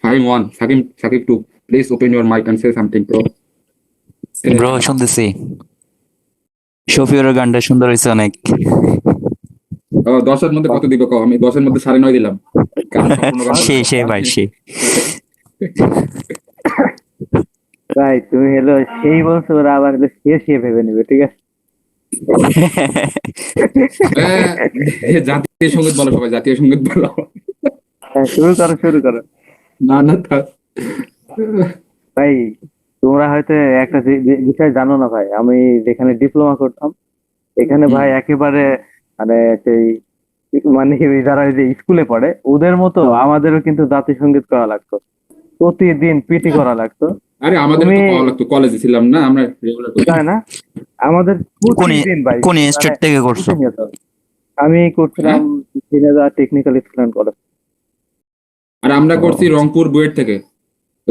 Hakim 1, Sakib 2. Please open your mic and say something, bro. Bro শুনতেছি শফিউরের গানটা সুন্দর হয়েছে অনেক 10-এর মধ্যে কত দিবে কও? আমি 10-এর মধ্যে 9.5 দিলাম। গান সম্পূর্ণ গান সেই ভাই সেই ভাই তুমি হলো সেই বলছো, ওরা আবার হলো সে ভেবে নেবে, ঠিক আছে? জাতীয় সঙ্গীত বলো, সবাই জাতীয় সঙ্গীত বলো। হ্যাঁ, শুরু করো। না থাক। ভাই তোমরা হয়তো একটা বিষয় জানো না ভাই, আমি যেখানে ডিপ্লোমা করতাম এখানে ভাই একেবারে মানে সেই মানে যারা ওই যে স্কুলে পড়ে ওদের মতো আমাদেরও কিন্তু জাতীয় সঙ্গীত করা লাগতো, প্রতিদিন পিটি করা লাগতো। আরে আমাদের তো করা লাগতো, কলেজে ছিলাম না আমরা, রেগুলার করতাম। তাই না? আমাদের প্রতিদিন ভাই কোন মানে স্টেট থেকে করছো? প্রতিনিয়ত। আমি করছিলাম টেকনিক্যাল স্টুডেন্ট কলেজ। আর আমরা করছি রংপুর বুয়েট থেকে।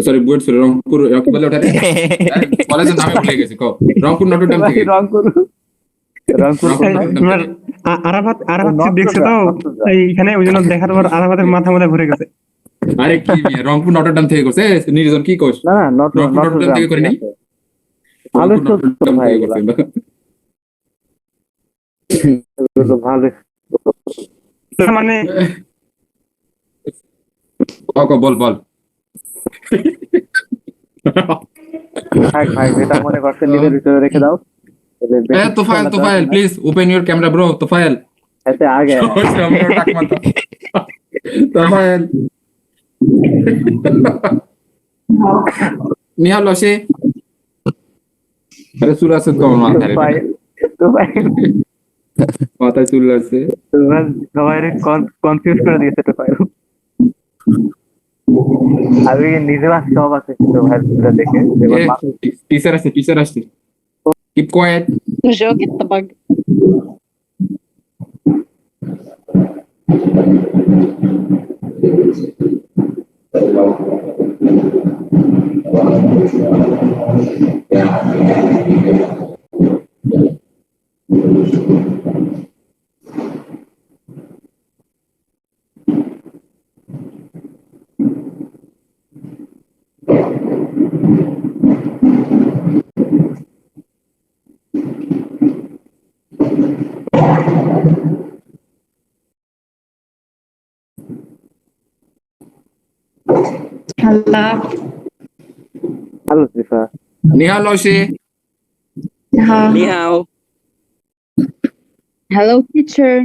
সরি, বুয়েট ছিল, রংপুর কি বলে ওটাতে? কলেজের নামে ভুলে গেছি, কও। রংপুর নটরডেম থেকে। রংপুর তোমার আরাফাত দেখছো তো এইখানে, ওই জন্য দেখা তোমার আরাফাতের মাথা ঘুরে গেছে। আরে কি মিয়া, রংপুর নটরডেম থেকে করছে? নির্জন কি কোস? না রংপুর নটরডেম থেকে করি নাই। ভালো নটরডেম ভাই, থেকে করছি। ভালো মানে বল ভাই যেটা মনে করছে নিজের ভিতরে রেখে দাও। Tofail please open your camera bro. Tofail এতে আগে তোফায়েল নিহাল আসে। আরে চুল আছে তো আমার মাথায় চুল আছে। সবাই কনফিউজ করে দিয়েছে তো ভাই। আমি নিজে সব আছে কিন্তু ভাই দেখে টিচার আসছে keep quiet. Joe, get the bug. Hello, Sifa. Nihal আসে। Ni hao. Hello, teacher.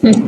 Hello.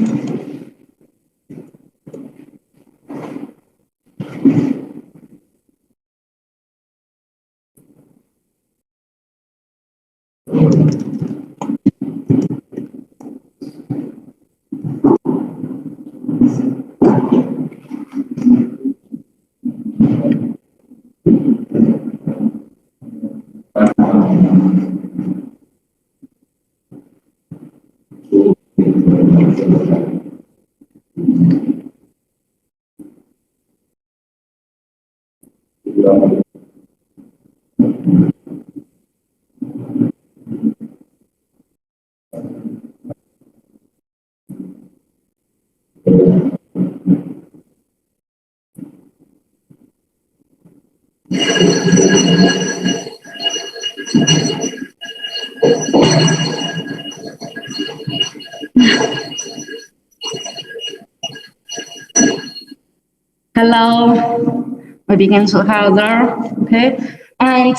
We begin together. Okay. And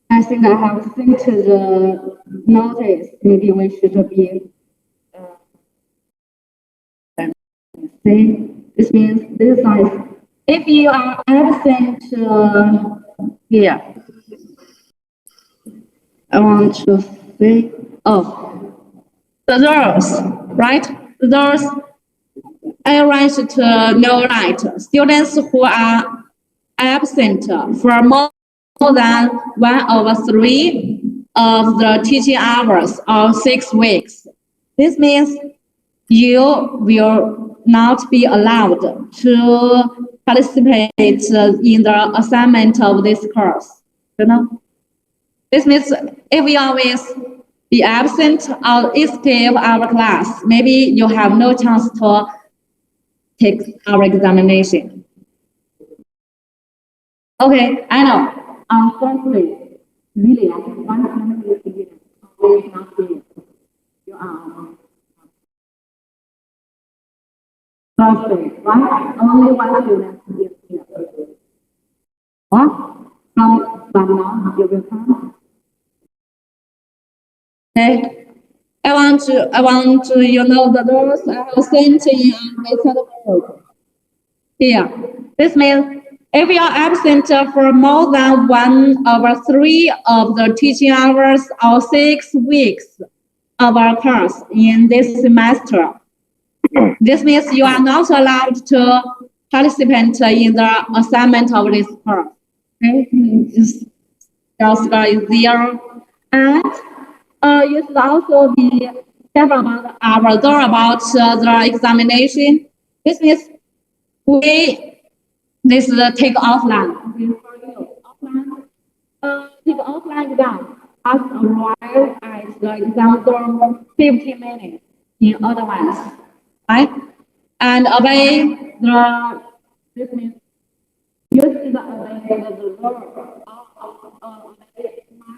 I think I have sent the notice. Maybe we should be. See, this means this size. If you are absent here, I want to say, oh, those, right? Those arranged to no right. Students who are absent for more than 1/3 of the teaching hours or 6 weeks. This means you will not be allowed to participate in the assignment of this course. You know? This means if you always be absent or escape our class, maybe you have no chance to take our examination. Okay, I know. Unfortunately, really, I think one family is here. Always not here. You are. Thursday, right? Only one student is here. What? From now, you will come. Okay. I want to, you know, the doors I have sent in method board. Here. This means if you are absent for more than 1/3 of the teaching hours or 6 weeks of our course in this semester, this means you are not allowed to participate in the assignment of this course. Okay, just very zero. And you should also be careful about our door about the examination. This means this is the take offline. Okay, for you, offline, take offline exam. Must arrive at the exam dorm 15 minutes in advance, right? And obey the, this means you should obey the law of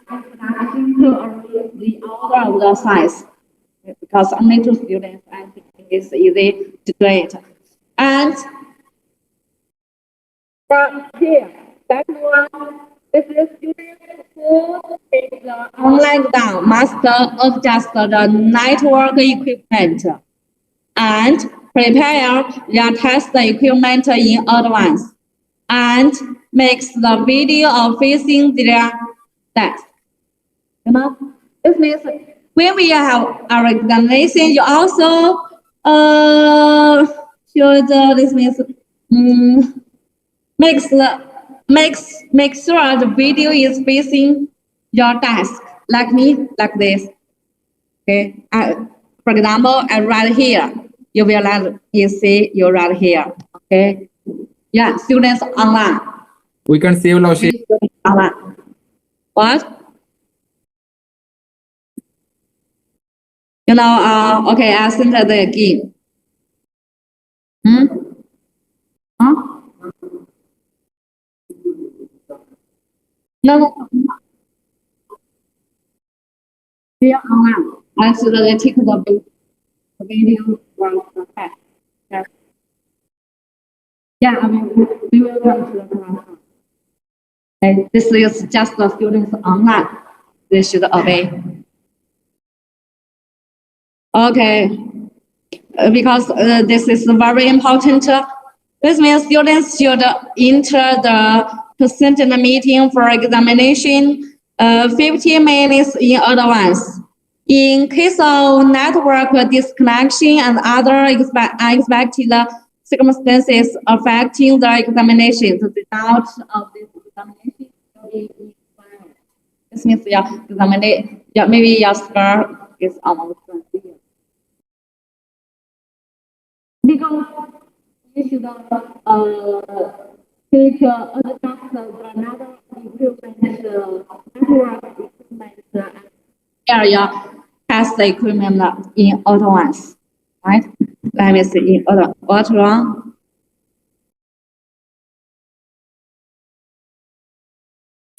introduction to arrange the order of the size. Because only 2 students, I think it's easy to do it. And from here, that one, this is students who take the online exam must adjust the network equipment and prepare their test equipment in advance and makes the video of facing their desk. You know, this means when we have our examination, you also should this means make sure the video is facing your desk, like me, like this. Okay, for example, I write here. You will let you see you write here. Okay, yeah, students online. We can save our sheet. Online. What? You know, okay, I sent it again. Huh? No. Here online. I should take the video from the back. Yes. Yeah, I mean, we will come to the classroom. And this is just the students online. They should obey. Okay, because this is very important. This means students should enter the present meeting for examination 15 minutes in advance. In case of network disconnection and other unexpected circumstances affecting the examination, the result of this examination will be invalid. This means maybe your score is almost clear. Because you should take adjust another equipment network equipment area test the equipment in advance, right? Let me see in order. What's wrong?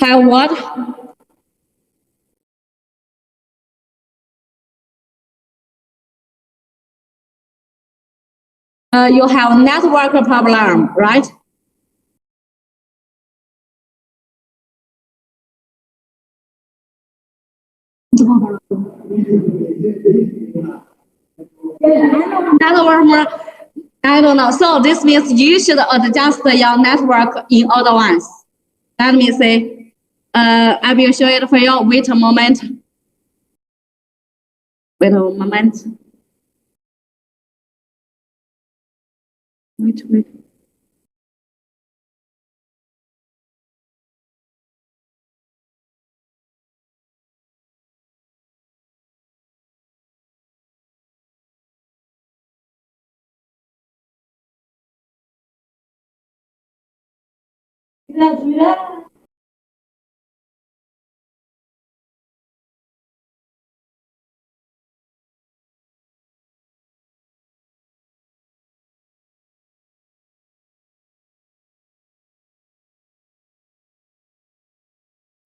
Have what? You have network problem, right? Network, I don't know. So this means you should adjust your network in advance. Let me see. I will show it for you. Wait a moment. Wait a moment. Wait.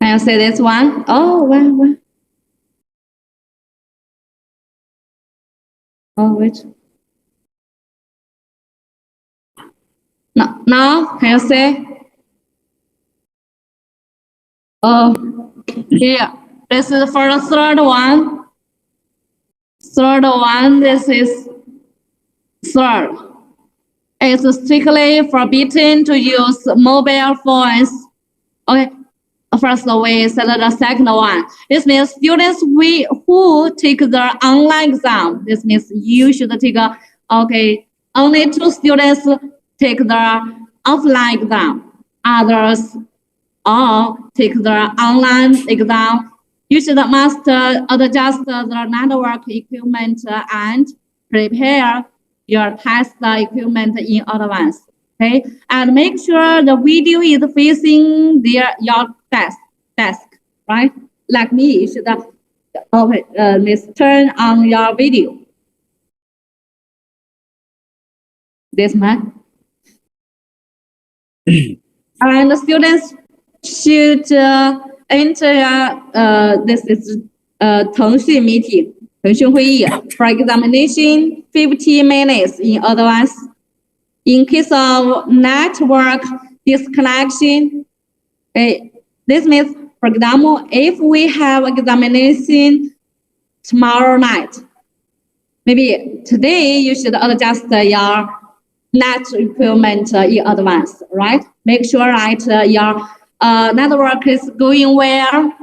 Can you see this one? Oh, wow. Oh, wait. No, now can you see? Oh, here. This is for the third one. Third one, this is third. It's strictly forbidden to use mobile phones. Okay, first we select the second one. This means students who take the online exam. This means you should take only 2 students take the offline exam. Others all take the online exam. You should must adjust the network equipment and prepare your test equipment in advance. Okay, and make sure the video is facing your desk, right? Like me, you should turn on your video. This man. And the students should enter this is 腾讯 meeting 腾讯会议 for examination 50 minutes in advance. In case of network disconnection, this means, for example, if we have examination tomorrow night, maybe today you should adjust your net equipment in advance, right? Make sure that your network is going well.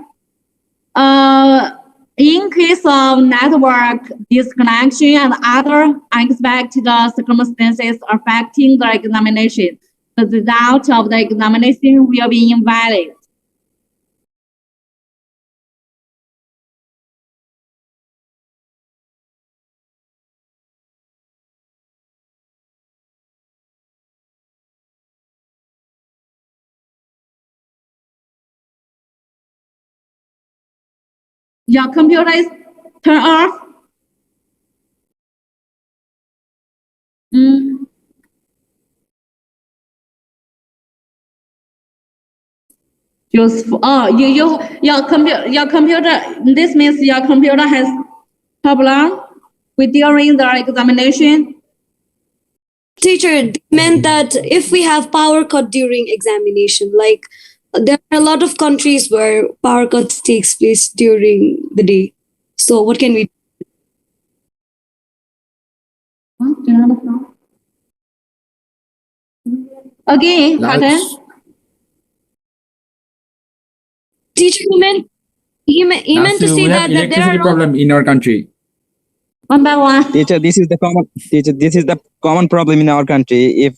In case of network disconnection and other unexpected circumstances affecting the examination, the result of the examination will be invalid. Your computer is turned off. Useful. Oh, your computer. This means your computer has problem with during the examination. Teacher, they meant that if we have power cut during examination, like there are a lot of countries where power cuts takes place during the day. So what can we do? Again, pardon. Teacher, he meant to Now, say we have that there are electricity no problem in our country. One by one. Teacher, this is the common problem in our country. If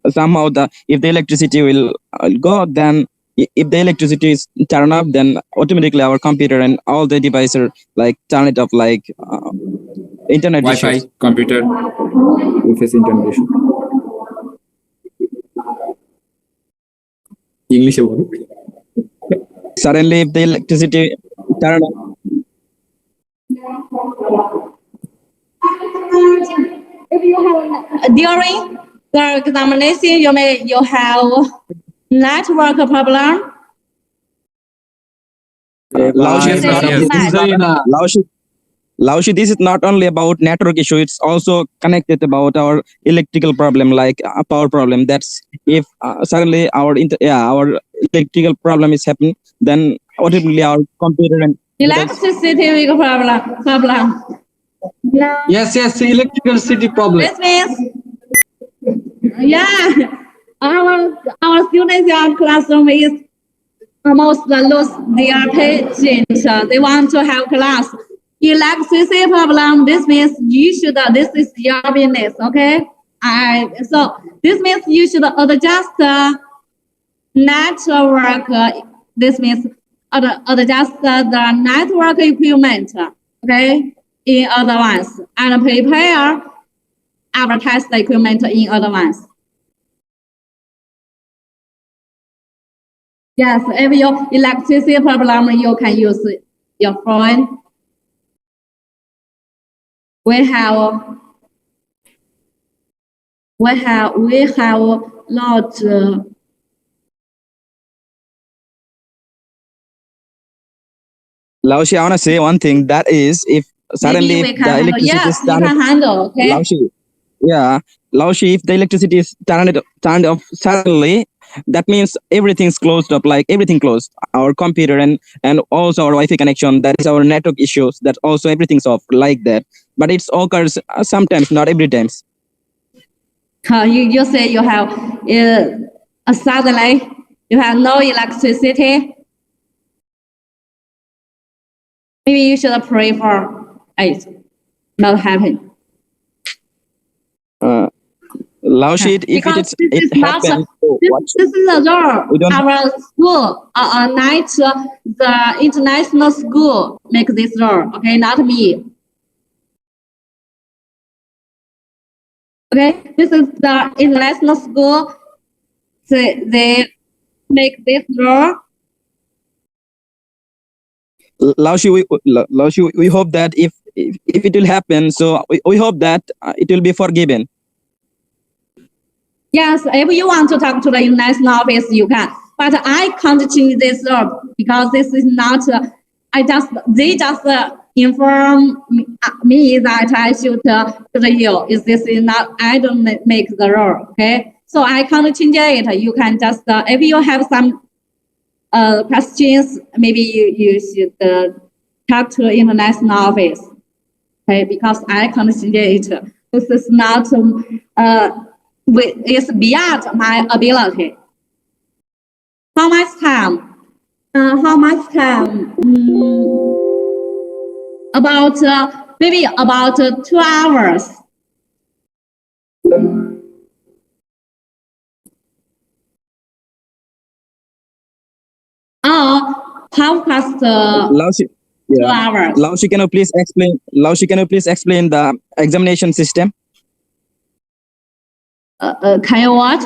somehow if the electricity will go, then if the electricity is turned off, then automatically our computer and all the devices are like turn it off, like internet Wi-Fi, issues. computer, we face internet issue. English এ বলো। Suddenly, if the electricity turned off, During the examination, you have network problem. Laushi, Yes, yes. Laushi, this is not only about network issue, it's also connected about our electrical problem, like power problem. That's if suddenly our electrical problem is happening, then automatically our computer and Electricity problem. Yes, electricity problem. This means, yeah, our students in our classroom is almost lose their patience. They want to have class. Electricity problem. This means you should. This is your business, okay? So this means you should adjust network. This means adjust the network equipment, okay, in advance and prepare our test equipment in advance. Yes, if your electricity problem, you can use your phone. We have lot. Laushi, I want to say one thing. That is, if suddenly Maybe we the can handle. electricity Yes, is we turned, can handle. Okay. Laushi, if the electricity is turned off suddenly, that means everything's closed up, like everything closed. Our computer and also our Wi-Fi connection. That is our network issues. That also everything's off like that. But it occurs sometimes, not every times. You say you have suddenly you have no electricity. Maybe you should pray for it not happen. Laushi, if Because it this is not happens, so what? this is a rule. We don't- Our school, the international school make this rule. Okay, not me. Okay, this is the international school. They make this rule. Laushi, we hope that if it will happen, so we hope that it will be forgiven. Yes, if you want to talk to the international office, you can. But I can't change this rule because this is not. They just inform me that I should to you. This is not. I don't make the rule. Okay, so I can't change it. You can just if you have some questions, maybe you should talk to international office. Okay, because I can't change it. This is not. It's beyond my ability. How much time? About maybe about 2 hours. How fast? Laushi, 2 hours. Laushi, can you please explain? Laushi, can you please explain the examination system? Can you what?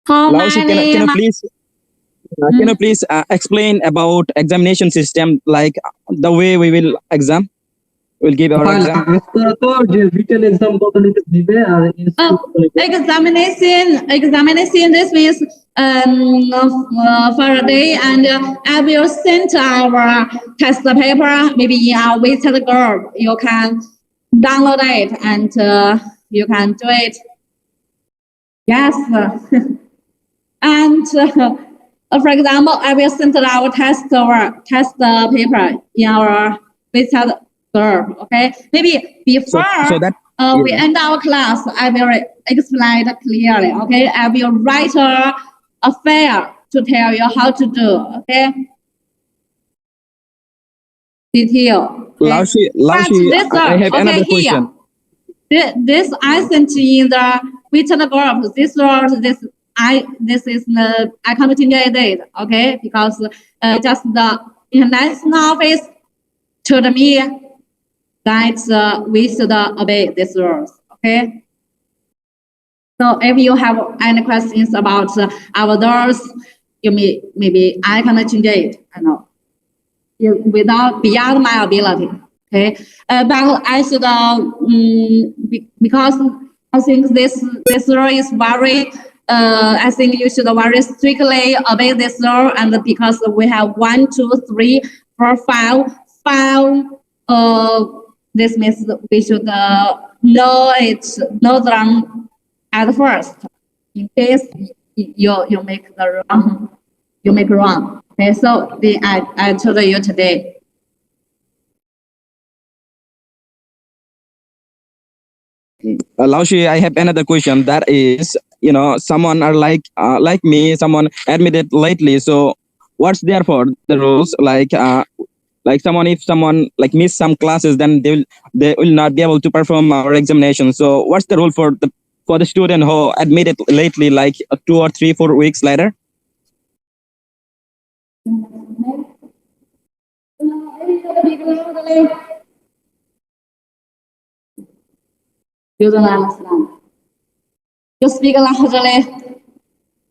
How Laushi, many? can you please explain about examination system, like the way we will exam? We'll give our exam. written exam Examination. This means for a day, and I will send our test paper. Maybe in our WeChat group, you can download it and you can do it. Yes. And for example, I will send our test paper in our WeChat curve. Okay, maybe before So that we end our class, I will explain it clearly. Okay, I will write a fair to tell you how to do. Okay, detail. Okay? Laushi, But this, I have okay, another here. question. This I sent in the written group. This was this is the I continue date. Okay, because just the international office told me that we should obey these rules. Okay. So if you have any questions about our doors, you maybe I can change it. I know without beyond my ability. Okay, but I should because I think this rule is very. I think you should very strictly obey this rule, and because we have 1, 2, 3, 4, 5. This means we should know them at first, in case you make the wrong, you make wrong. Okay, so I told you today. Laushi, I have another question. That is, someone are like me, someone admitted lately. So, what's there for the rules? Like someone, if someone like miss some classes, then they will not be able to perform our examination. So, what's the rule for the student who admitted lately, like 2 or 3, 4 weeks later? You don't understand. You speak loudly.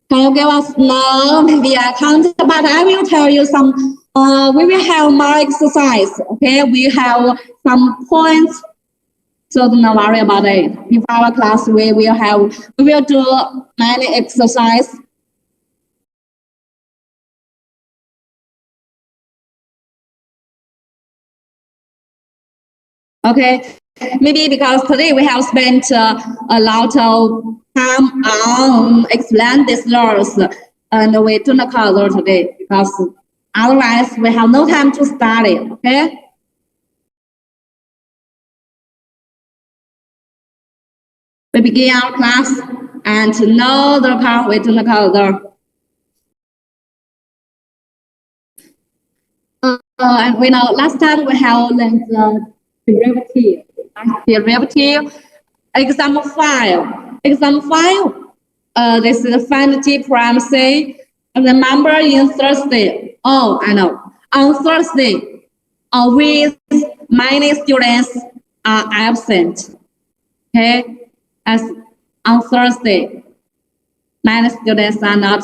Can you give us? No, maybe I can't, but I will tell you some. We will have more exercise. Okay, we have some points. So don't worry about it. In our class, we will do many exercise. Okay, maybe because today we have spent a lot of time on explain these laws, and we do not cover today because otherwise we have no time to study. Okay. We begin our class and know the car we do not cover. And we know last time we have learned the derivative. Example 5. This is find G prime C. Remember in Thursday. Oh, I know. On Thursday, with many students are absent. Okay, as on Thursday, many students are not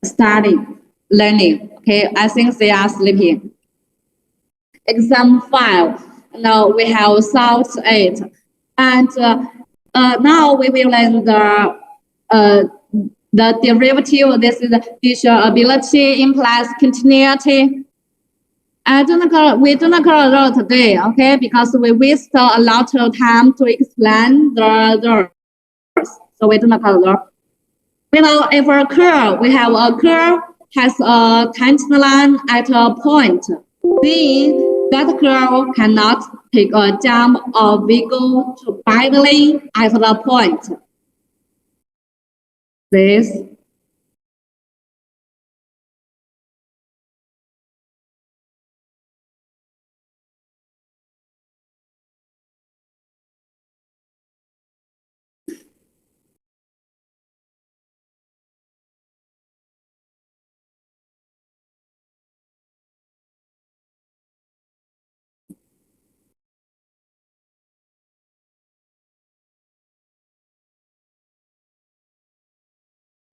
studying, learning. Okay, I think they are sleeping. Example 5. Now we have solved it, and now we will learn the derivative. This is feasibility implies continuity. We do not cover today, okay? Because we waste a lot of time to explain the so we do not cover. We know if a curve, we have a curve has a tangent line at a point. Then that curve cannot take a jump or wiggle to diagonally at the point. This.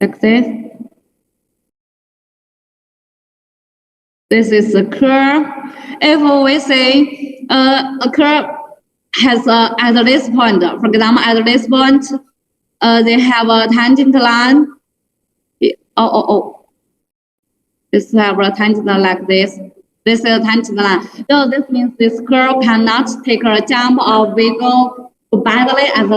Like this. This is a curve. If we say a curve has at this point, for example, at this point, they have a tangent line. This have a tangent line like this. This is a tangent line. So this means this curve cannot take a jump or wiggle diagonally at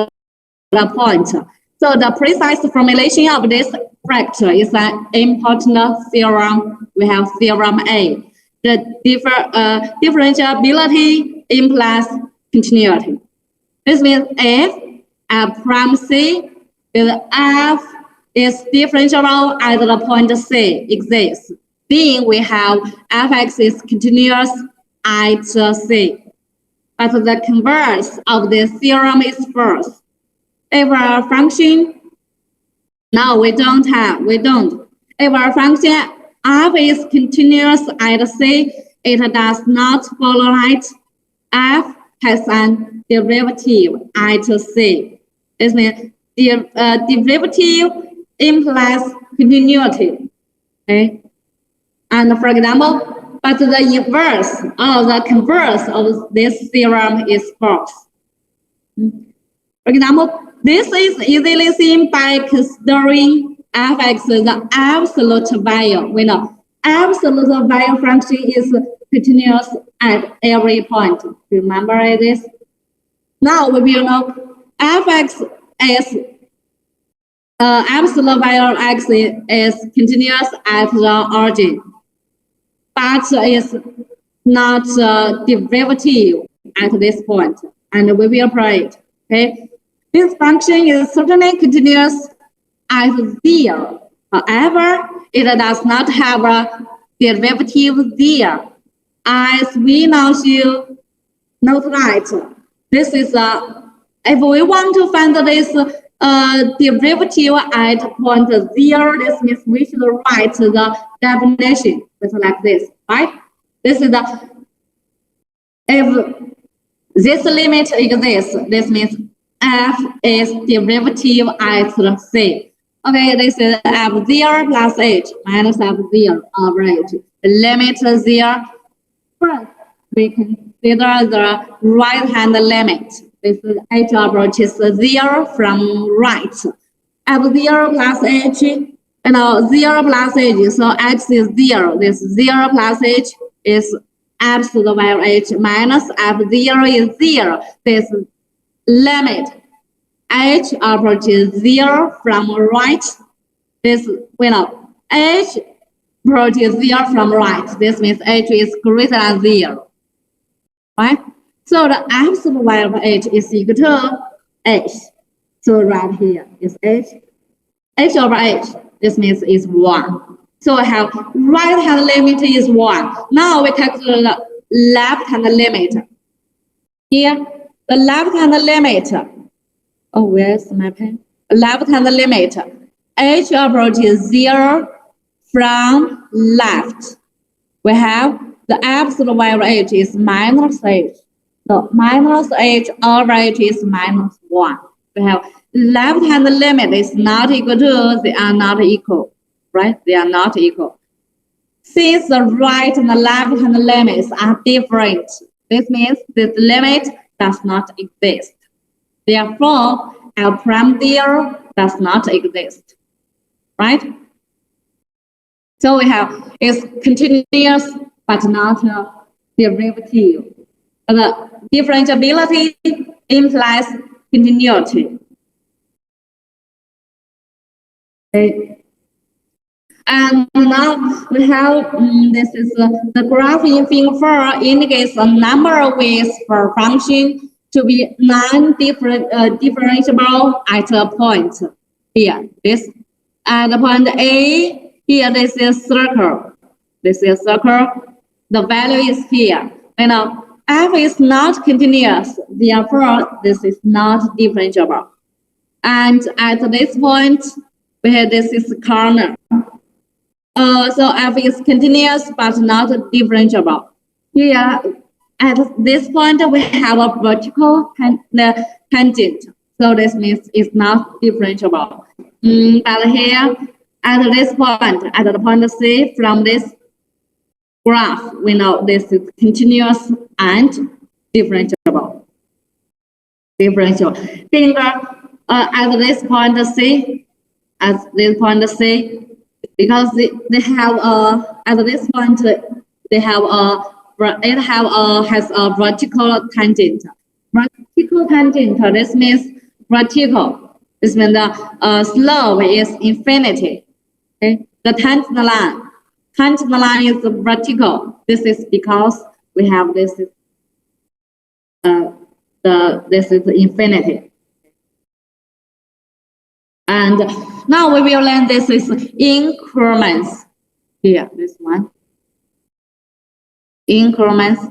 the point. So the precise formulation of this factor is an important theorem. We have theorem A. The differentiability implies continuity. This means if f prime c with f is differentiable at the point c exists, then we have fx is continuous at c. But the converse of this theorem is false. If our function, now we don't. If our function f is continuous at c, it does not follow that f has an derivative at c. This means the derivative implies continuity. Okay? And for example, but the inverse or the converse of this theorem is false. For example, this is easily seen by considering fx the absolute value. We know absolute value function is continuous at every point. Remember this? Now we will know fx is absolute value x is continuous at the origin, but is not derivative at this point, and we will apply it. Okay, this function is certainly continuous at 0. However, it does not have a derivative there. As we now should note that this is if we want to find this derivative at point 0, this means we should write the definition just like this, right? This is the if this limit exists, this means f is derivative at c. Okay, this is f0 plus h minus f0 over h. Limit 0. First, we consider the right-hand limit. This is h approaches 0 from right. f0 plus h, 0 plus h, so x is 0. This 0 plus h is absolute value h minus f0 is 0. This limit h approaches 0 from right. This, we know, h approaches 0 from right. This means h is greater than 0. Right? So the absolute value of h is equal to h. So right here is h. h over h, this means is 1. So I have right-hand limit is 1. Now we calculate the left-hand limit. Here, the left-hand limit. Oh, where's my pen? Left-hand limit. H approaches 0 from left. We have the absolute value of h is minus h. So minus h over h is minus 1. We have left-hand limit is not equal to, they are not equal. Right? They are not equal. Since the right and the left-hand limits are different, this means this limit does not exist. Therefore, L prime 0 does not exist. Right? So we have is continuous but not derivative. The differentiability implies continuity. Okay. And now we have this is the graph in Figure 4 indicates a number of ways for function to be differentiable at a point here. This at the point A here. This is circle. This is circle. The value is here. You know, f is not continuous. Therefore, this is not differentiable. And at this point, we have this is corner. So f is continuous but not differentiable. Here, at this point, we have a vertical tangent. So this means it's not differentiable. But here, at this point, at the point C, from this graph, we know this is continuous and differentiable. At this point C, because they have at this point they have has a vertical tangent. Vertical tangent. This means vertical. This means the slope is infinity. Okay, the tangent line is vertical. This is because we have this this is infinity. And now we will learn this is increments. Here, this one. Increments.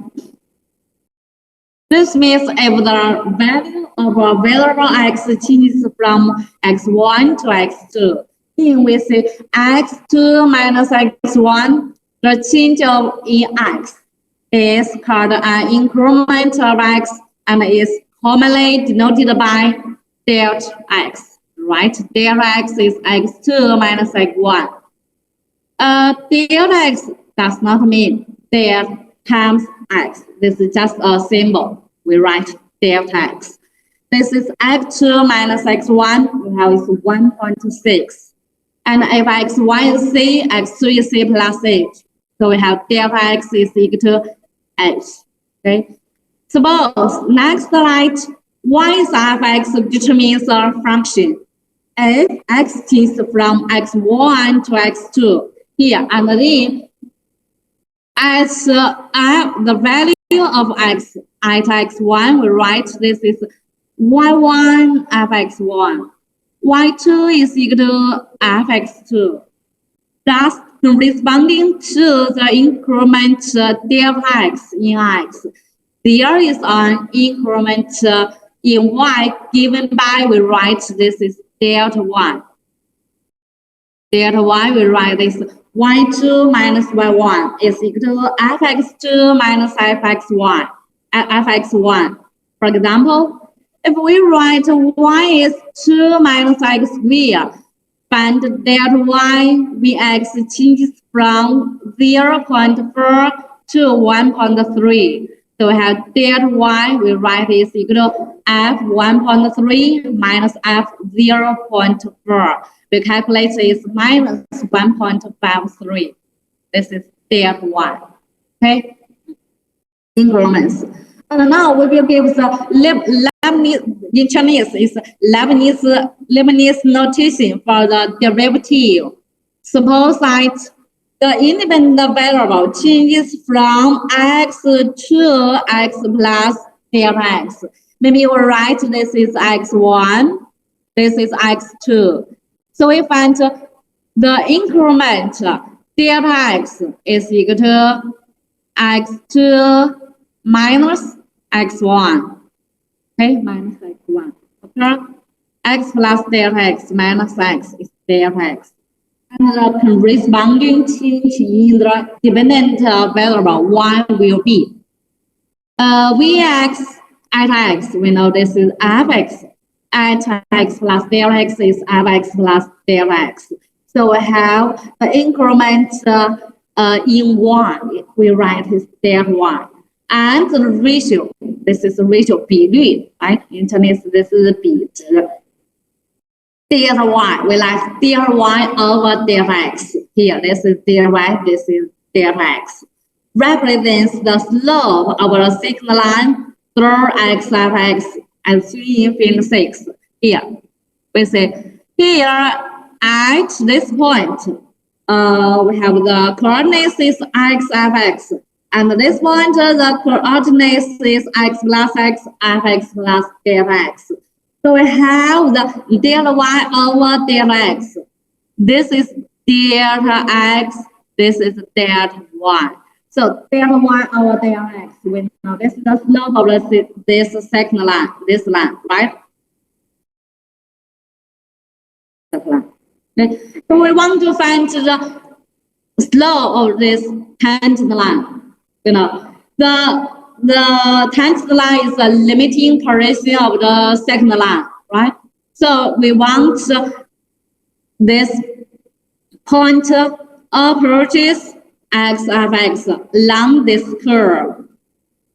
This means if the value of a variable x changes from x1 to x2, then we say x2 minus x1, the change of in x is called an increment of x and is commonly denoted by delta x, right? Delta x is x2 minus x1. Delta x does not mean delta times x. This is just a symbol. We write delta x. This is x2 minus x1. We have is 1.6. And if x1 is c, x2 is c plus h. So we have delta x is equal to h. Okay. Suppose next slide, y is f(x) determines a function. If x changes from x1 to x2 here, and then as the value of x at x1, we write this is y1 fx1. y2 is equal to fx2. Thus, corresponding to the increment delta x in x, there is an increment in y given by, we write this is delta y. Delta y, we write this y2 minus y1 is equal to fx2 minus fx1. For example, if we write y is 2 minus x squared, find delta y when x changes from 0.4 to 1.3. So we have delta y, we write is equal to f 1.3 minus f 0.4. We calculate is minus 1.53. This is delta y. Okay? Increments. And now we will give the Leibniz, in Chinese is Leibniz notation for the derivative. Suppose that the independent variable changes from x to x plus delta x. Maybe we write this is x1, this is x2. So we find the increment delta x is equal to x2 minus x1. Okay, minus x1. Okay, x plus delta x minus x is delta x. And the corresponding change in the dependent variable y will be Vx at x. We know this is fx. At x plus delta x is fx plus delta x. So we have the increment in y. We write is delta y. And the ratio, this is the ratio 比率, right? In Chinese, this is 比值. Delta y, we like delta y over delta x. Here, this is delta y, this is delta x. Represents the slope of the second line through x of x and 3 infinity 6. Here, we say, here at this point, we have the coordinates is x of x. And this point, the coordinates is x plus x, fx plus delta x. So we have the delta y over delta x. This is delta x, this is delta y. So delta y over delta x, we know this is the slope of this second line, this line, right? Okay. So we want to find the slope of this tangent line. You know, the tangent line is a limiting position of the second line, right? So we want this point approaches x of x along this curve.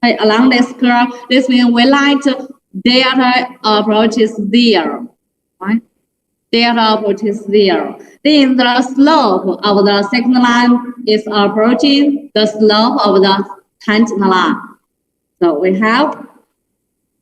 Okay, along this curve, this means we like delta approaches 0, right? Delta approaches 0. Then the slope of the second line is approaching the slope of the tangent line. So we have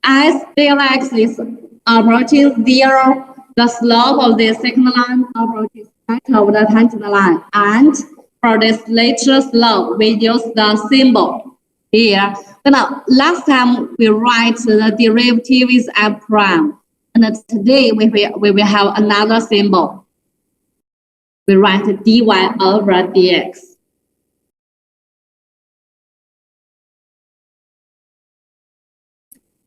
as delta x is approaching 0, the slope of the second line approaches that of the tangent line. And for this later slope, we use the symbol here. Now, last time we write the derivative is f prime, and today we will have another symbol. We write dy over dx.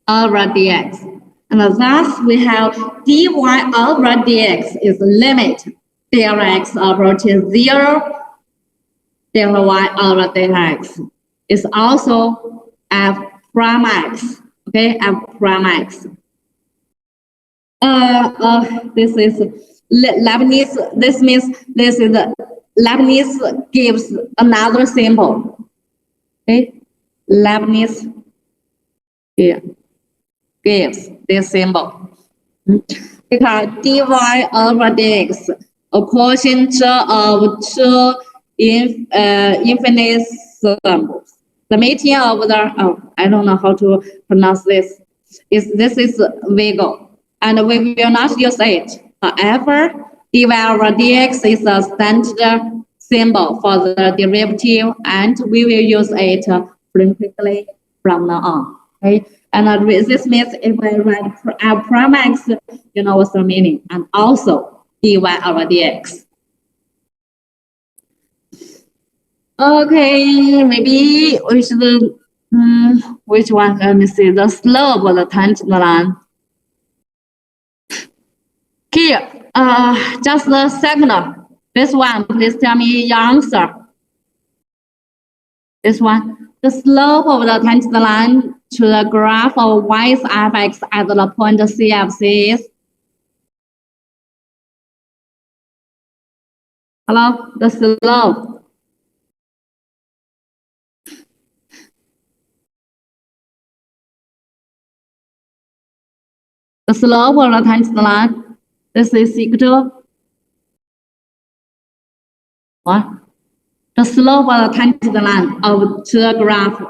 Over dx. And thus we have dy over dx is limit delta x approaches 0, delta y over delta x is also f prime x. Okay, f prime x. This is Leibniz. This means this is Leibniz gives another symbol. Okay, Leibniz here gives this symbol because dy over dx a quotient of two infinite symbols. The meeting of the I don't know how to pronounce this. This is Vigo. And we will not use it. However, dy over dx is a standard symbol for the derivative, and we will use it frequently from now on. Okay, and this means if I write f prime x, you know what's the meaning, and also dy over dx. Okay, maybe we should which one? Let me see. The slope of the tangent line. Here, just a second. This one, please tell me your answer. This one, the slope of the tangent line to the graph of y's fx at the point CFC is. Hello, the slope. The slope of the tangent line. This is equal to what? The slope of the tangent line of the graph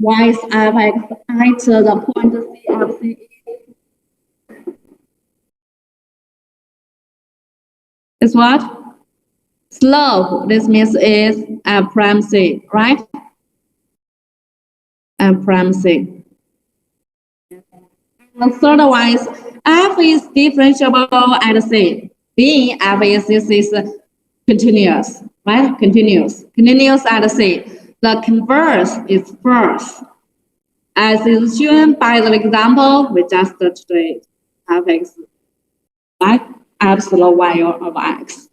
y's fx at the point CFC is what? Slope. This means is f prime c, right? F prime c. The third one is f is differentiable at c. Being f is continuous, right? Continuous at c. The converse is first. As is shown by the example we just studied, fx, right? Epsilon y over x.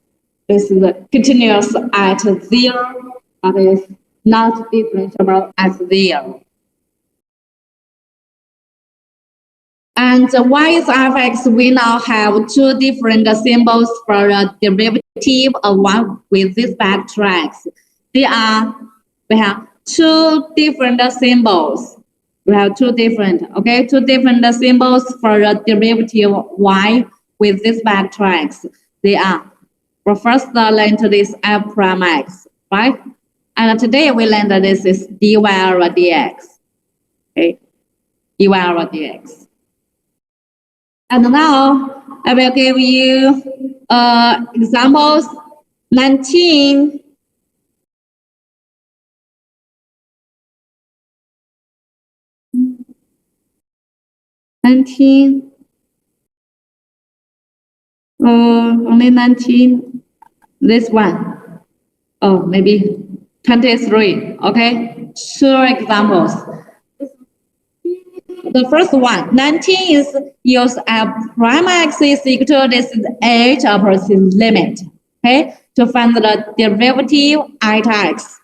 This is continuous at 0, but is not differentiable at 0. And y is fx, we now have two different symbols for the derivative of one with these backtracks. We have two different symbols. We have two different symbols for the derivative y with these backtracks. They are, well, first learn to this f prime x, right? And today we learned that this is dy over dx. Okay, dy over dx. And now I will give you examples 19. Only 19. This one. Oh, maybe 23. Okay, two examples. The first one, 19 is use f prime x is equal to this is h approaching limit, okay, to find the derivative at x.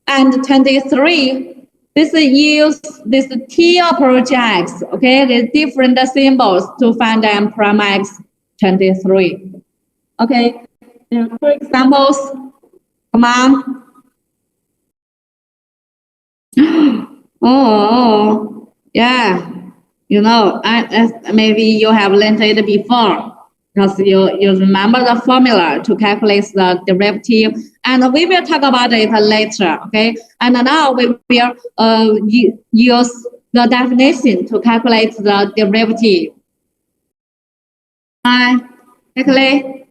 And 23, this is use this t approach x, okay, the different symbols to find f prime x 23. Okay, there are two examples. Come on. Oh. Yeah, you know, maybe you have learned it before because you remember the formula to calculate the derivative, and we will talk about it later, okay? And now we will use the definition to calculate the derivative. Calculate.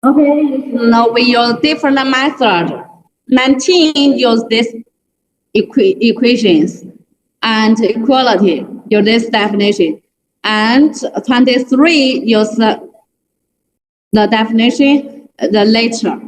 Okay, now we use different method. 19 use this equations and equality use this definition. And 23 use the definition, the later.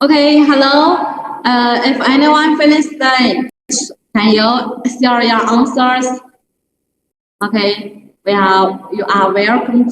Okay, hello. If anyone finished the, can you share your answers? Okay, you are welcome.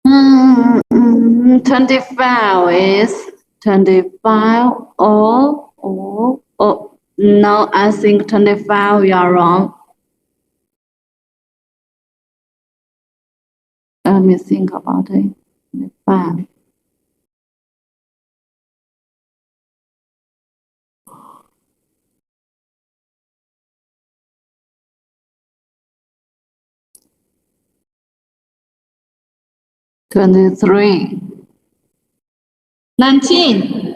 Mm, 25 is 25 or no, I think 25 you are wrong. Let me think about it. 25. Twenty-three. 19.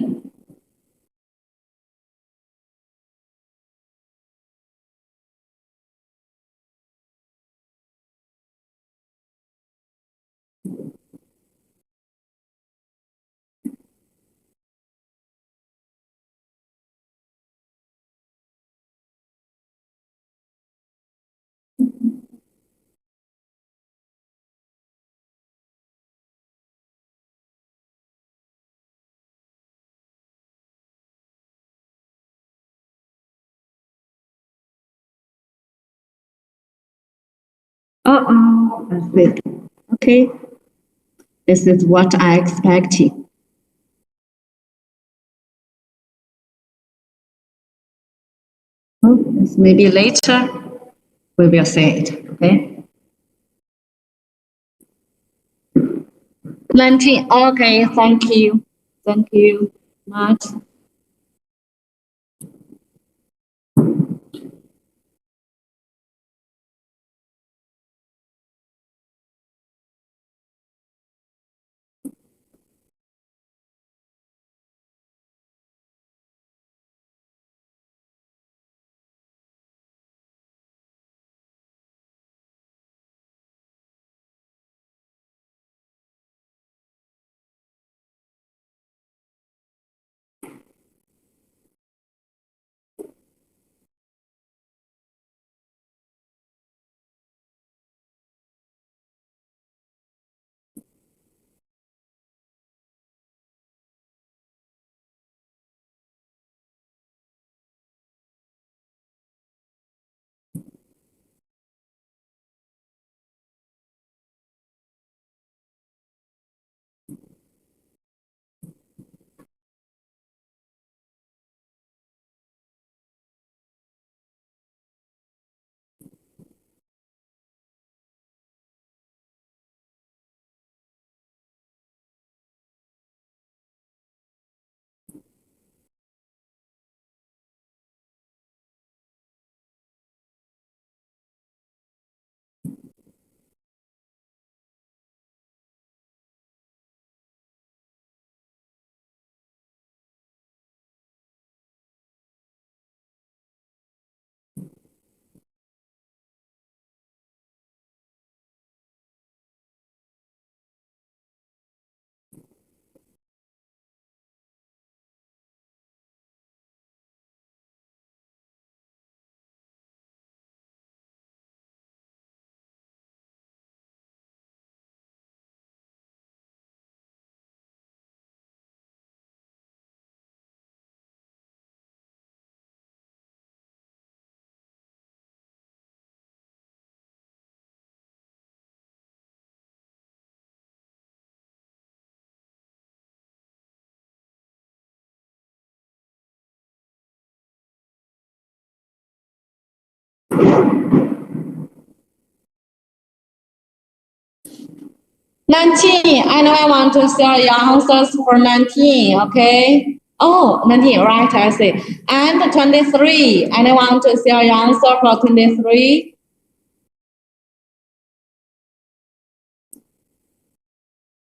Uh-oh, I think. Okay, this is what I expected. Oh, this maybe later we will say it, okay? 19, okay, thank you. Thank you much. 19. Anyone want to share your answers for 19? Okay. Oh, 19, right, I see. And 23. Anyone want to share your answer for 23?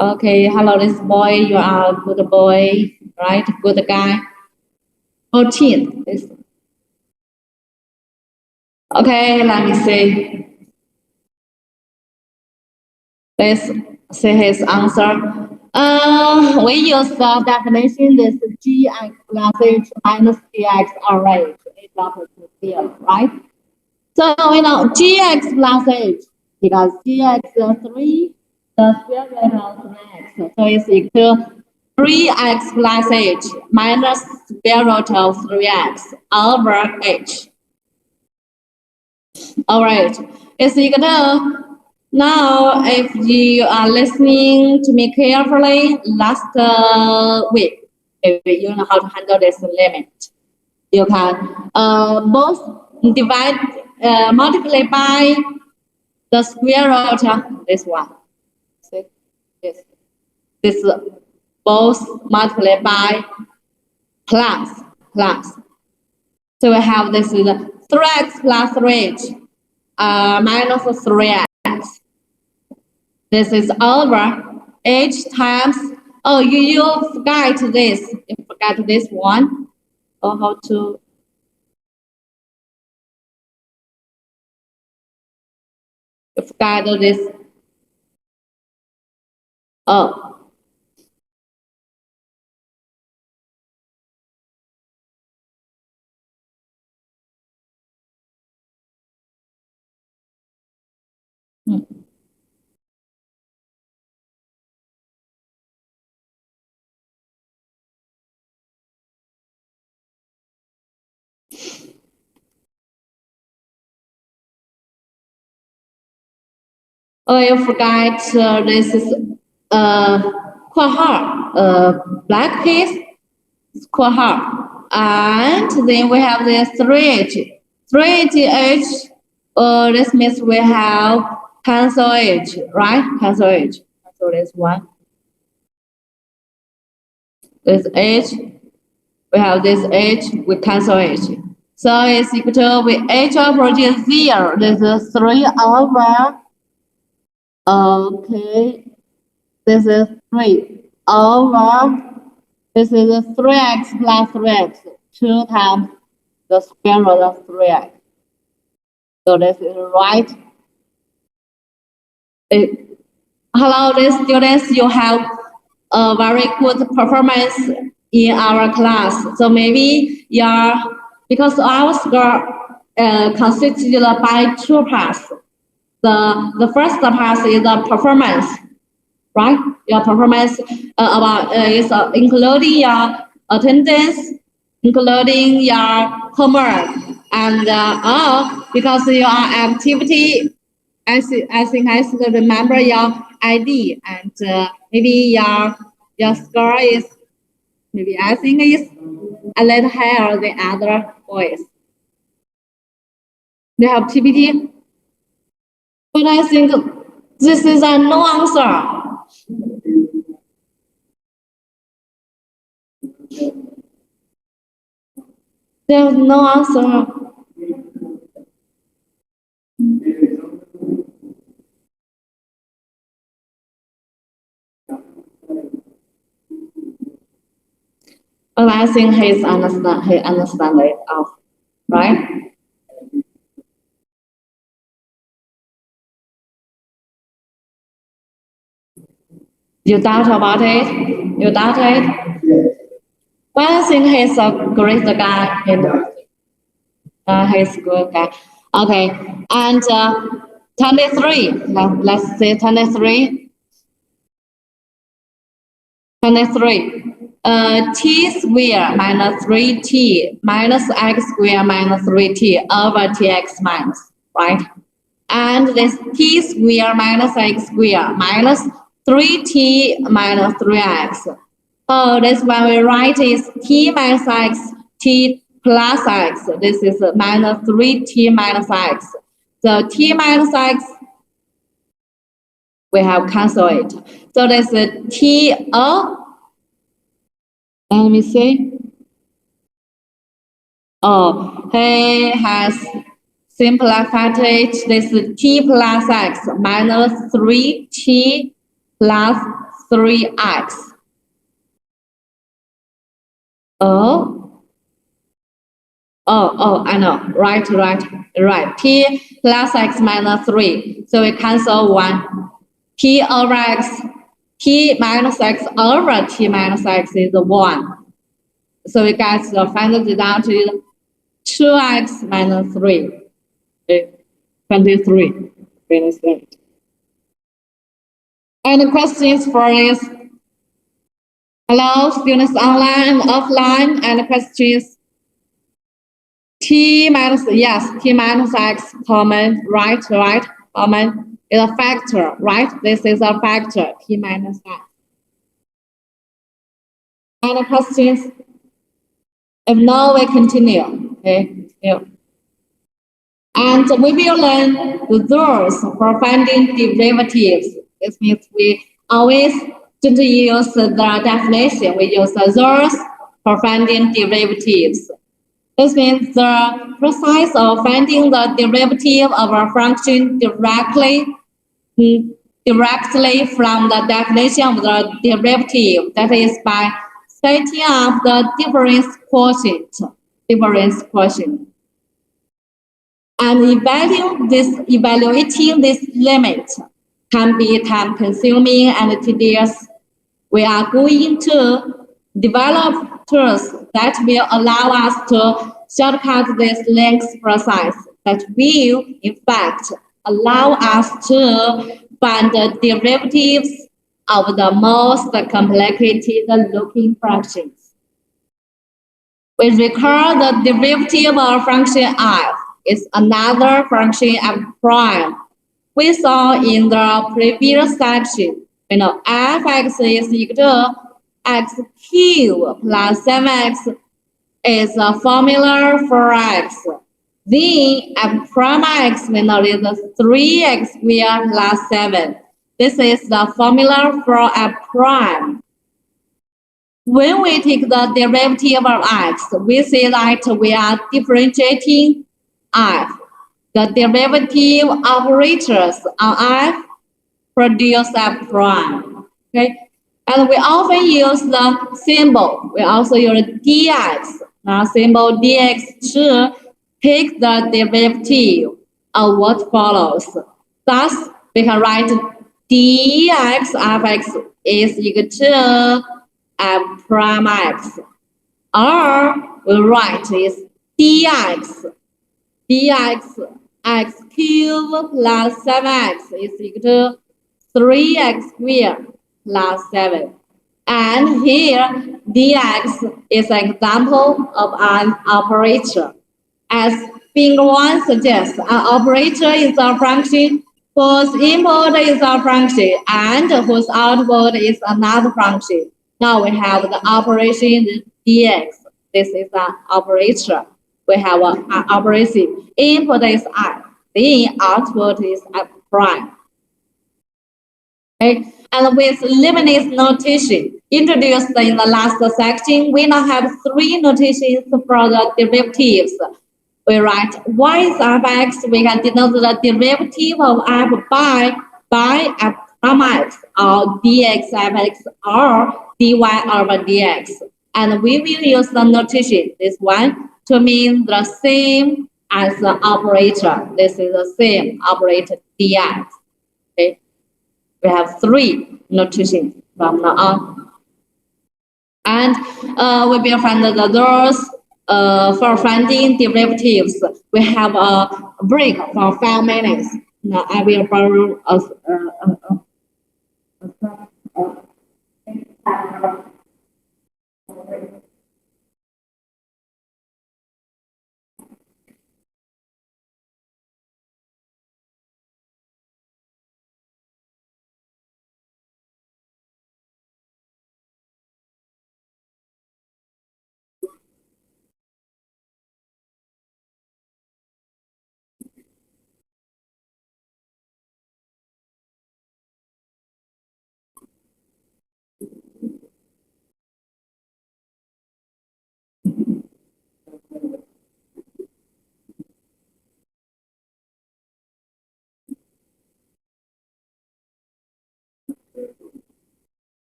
Okay, hello, this boy. You are a good boy, right? Good guy. 14. Okay, let me see. Let's see his answer. We use the definition this gx plus h minus dx array is equal to 0, right? So we know gx plus h because gx is 3, the square root of 3x. So it's equal to 3x plus h minus square root of 3x over h. All right, it's equal to. Now, if you are listening to me carefully, last week, if you know how to handle this limit, you can both divide, multiply by the square root of this one. See, this both multiply by plus. So we have this is 3x plus 3h minus 3x. This is over h times. Oh, you forgot this. You forgot this one. Oh, how to? You forgot this. Oh. Oh, you forgot this is black piece, and then we have the 3h. 3h, this means we have cancel h, right? Cancel h. Cancel this one. This h, we have this h, we cancel h. So it's equal to with h approaches 0. This is 3 over. Okay. This is 3 over. This is 3x plus 3x. 2 times the square root of 3x. So this is right. Hello, dear students. You have a very good performance in our class. So maybe because our score consisted by 2 parts. The first part is the performance, right? Your performance is including your attendance, including your homework, and because your activity. I think I should remember your ID, and maybe your score is maybe I think is a little higher than other boys. They have TPT, but I think this is a no answer. There's no answer. Well, I think he understand it off, right? You doubt about it? You doubt it? Well, I think he's a great guy. He's a good guy. Okay, and 23. Let's say 23. 23. T square minus 3t minus x square minus 3t over tx minus, right? And this t square minus x square minus 3t minus 3x. Oh, this one we write is t minus x, t plus x. This is minus 3t minus x. So t minus x we have cancel it. So that's a T O. Let me see. Oh, he has simplified it. This is T plus X minus 3T plus 3X. I know. Right. T plus X minus 3. So we cancel 1. T over X, T minus X over T minus X is 1. So we get the final result is 2X minus 3. 23. Finish it. Any questions for this? Hello, students online and offline. Any questions? T minus X common, right, common is a factor, right? This is a factor, T minus X. Any questions? If no, we continue. Okay, and we will learn the rules for finding derivatives. This means we always don't use the definition. We use the rules for finding derivatives. This means the process of finding the derivative of a function directly from the definition of the derivative. That is by stating up the difference quotient. And evaluating this limit can be time-consuming and tedious. We are going to develop tools that will allow us to shortcut this length process that will, in fact, allow us to find the derivatives of the most complicated looking fractions. We recall the derivative of function f is another function f prime. We saw in the previous section, fx is equal to x cubed plus 7x is a formula for x. Then f prime x is 3x squared plus 7. This is the formula for f prime. When we take the derivative of x, we see that we are differentiating f. The derivative operators on f produce f prime. Okay, and we often use the symbol. We also use dx. Now symbol dx to take the derivative of what follows. Thus, we can write dx of x is equal to f prime x. Or we write is dx x cubed plus 7x is equal to 3x squared plus 7. And here dx is an example of an operator. As figure 1 suggests, an operator is a function whose input is a function and whose output is another function. Now we have the operation dx. This is an operator. We have an operation. Input is f. The output is f prime. Okay. And with Leibniz notation introduced in the last section, we now have 3 notations for the derivatives. We write y is fx. We can denote the derivative of f by f prime x, or dx fx, or dy over dx. And we will use the notation, this one, to mean the same as the operator. This is the same operator dx. Okay. We have 3 notations from now on. And we will find the rules for finding derivatives. We have a break for 5 minutes. Now I will borrow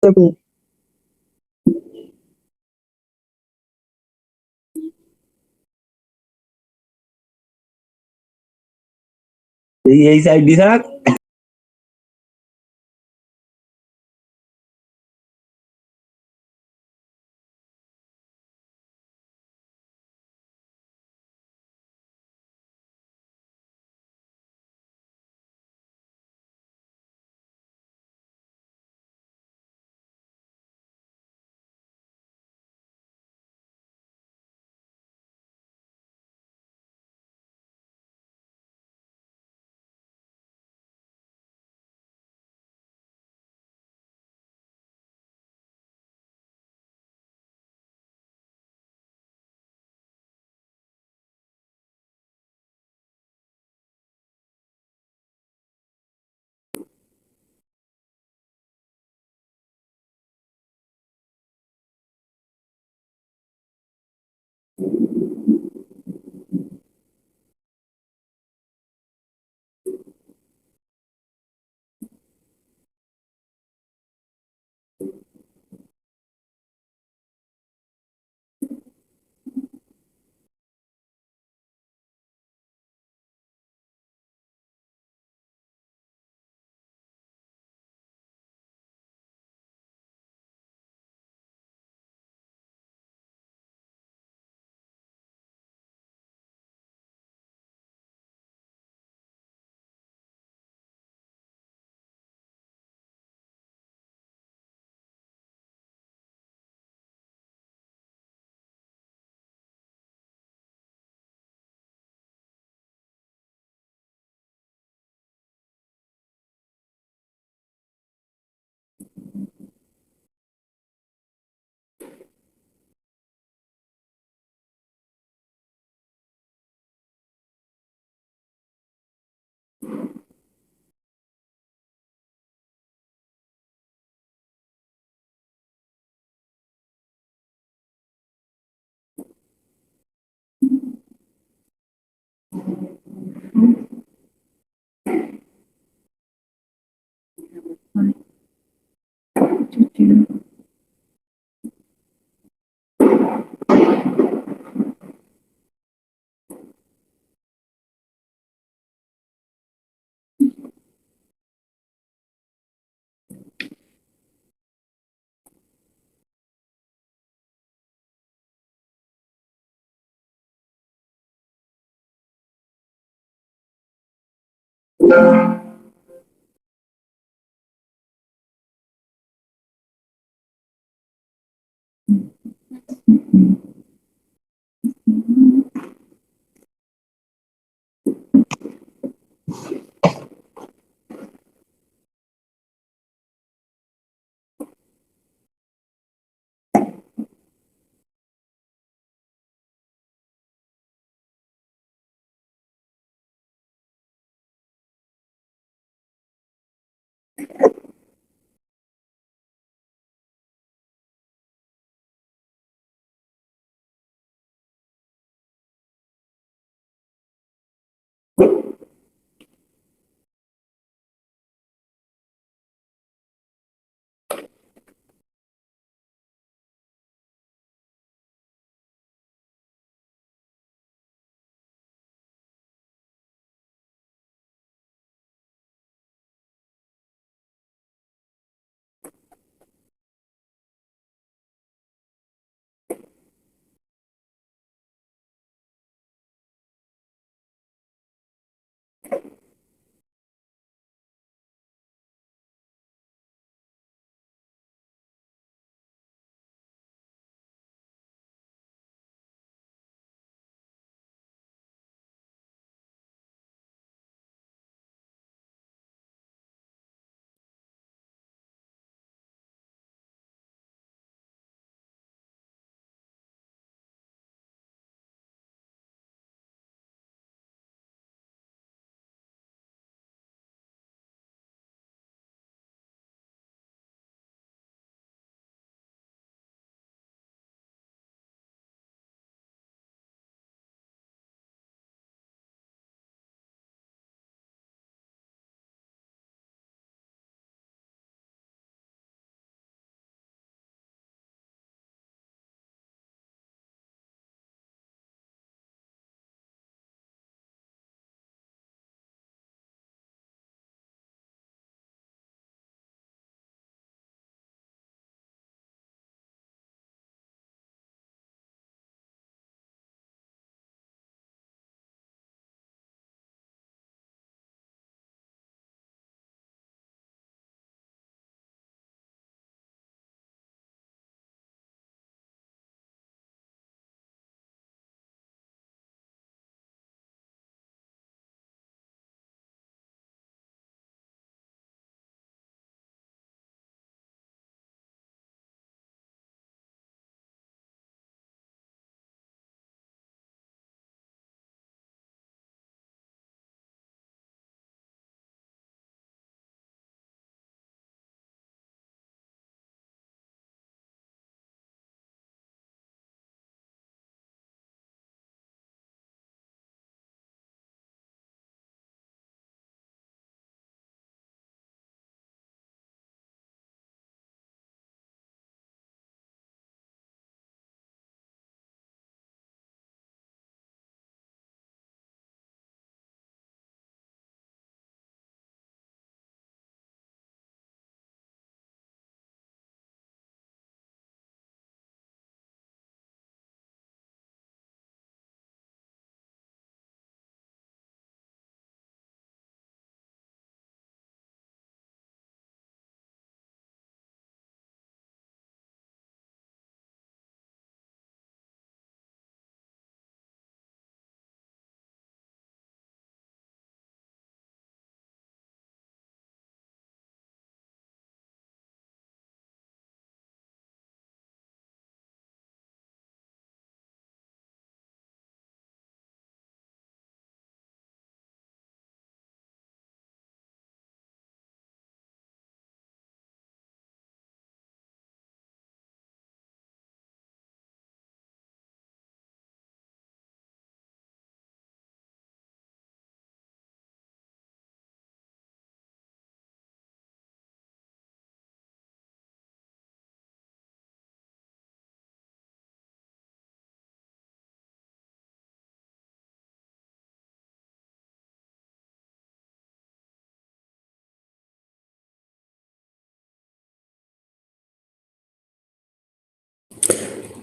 Okay. এই side দিছাক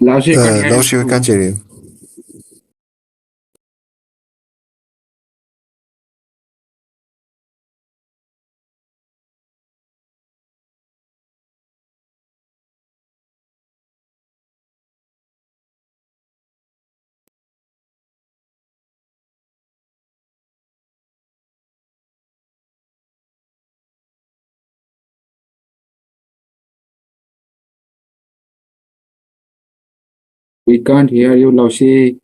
Laushi, can you hear Laushi, we can't hear you. We can't hear you, Laushi.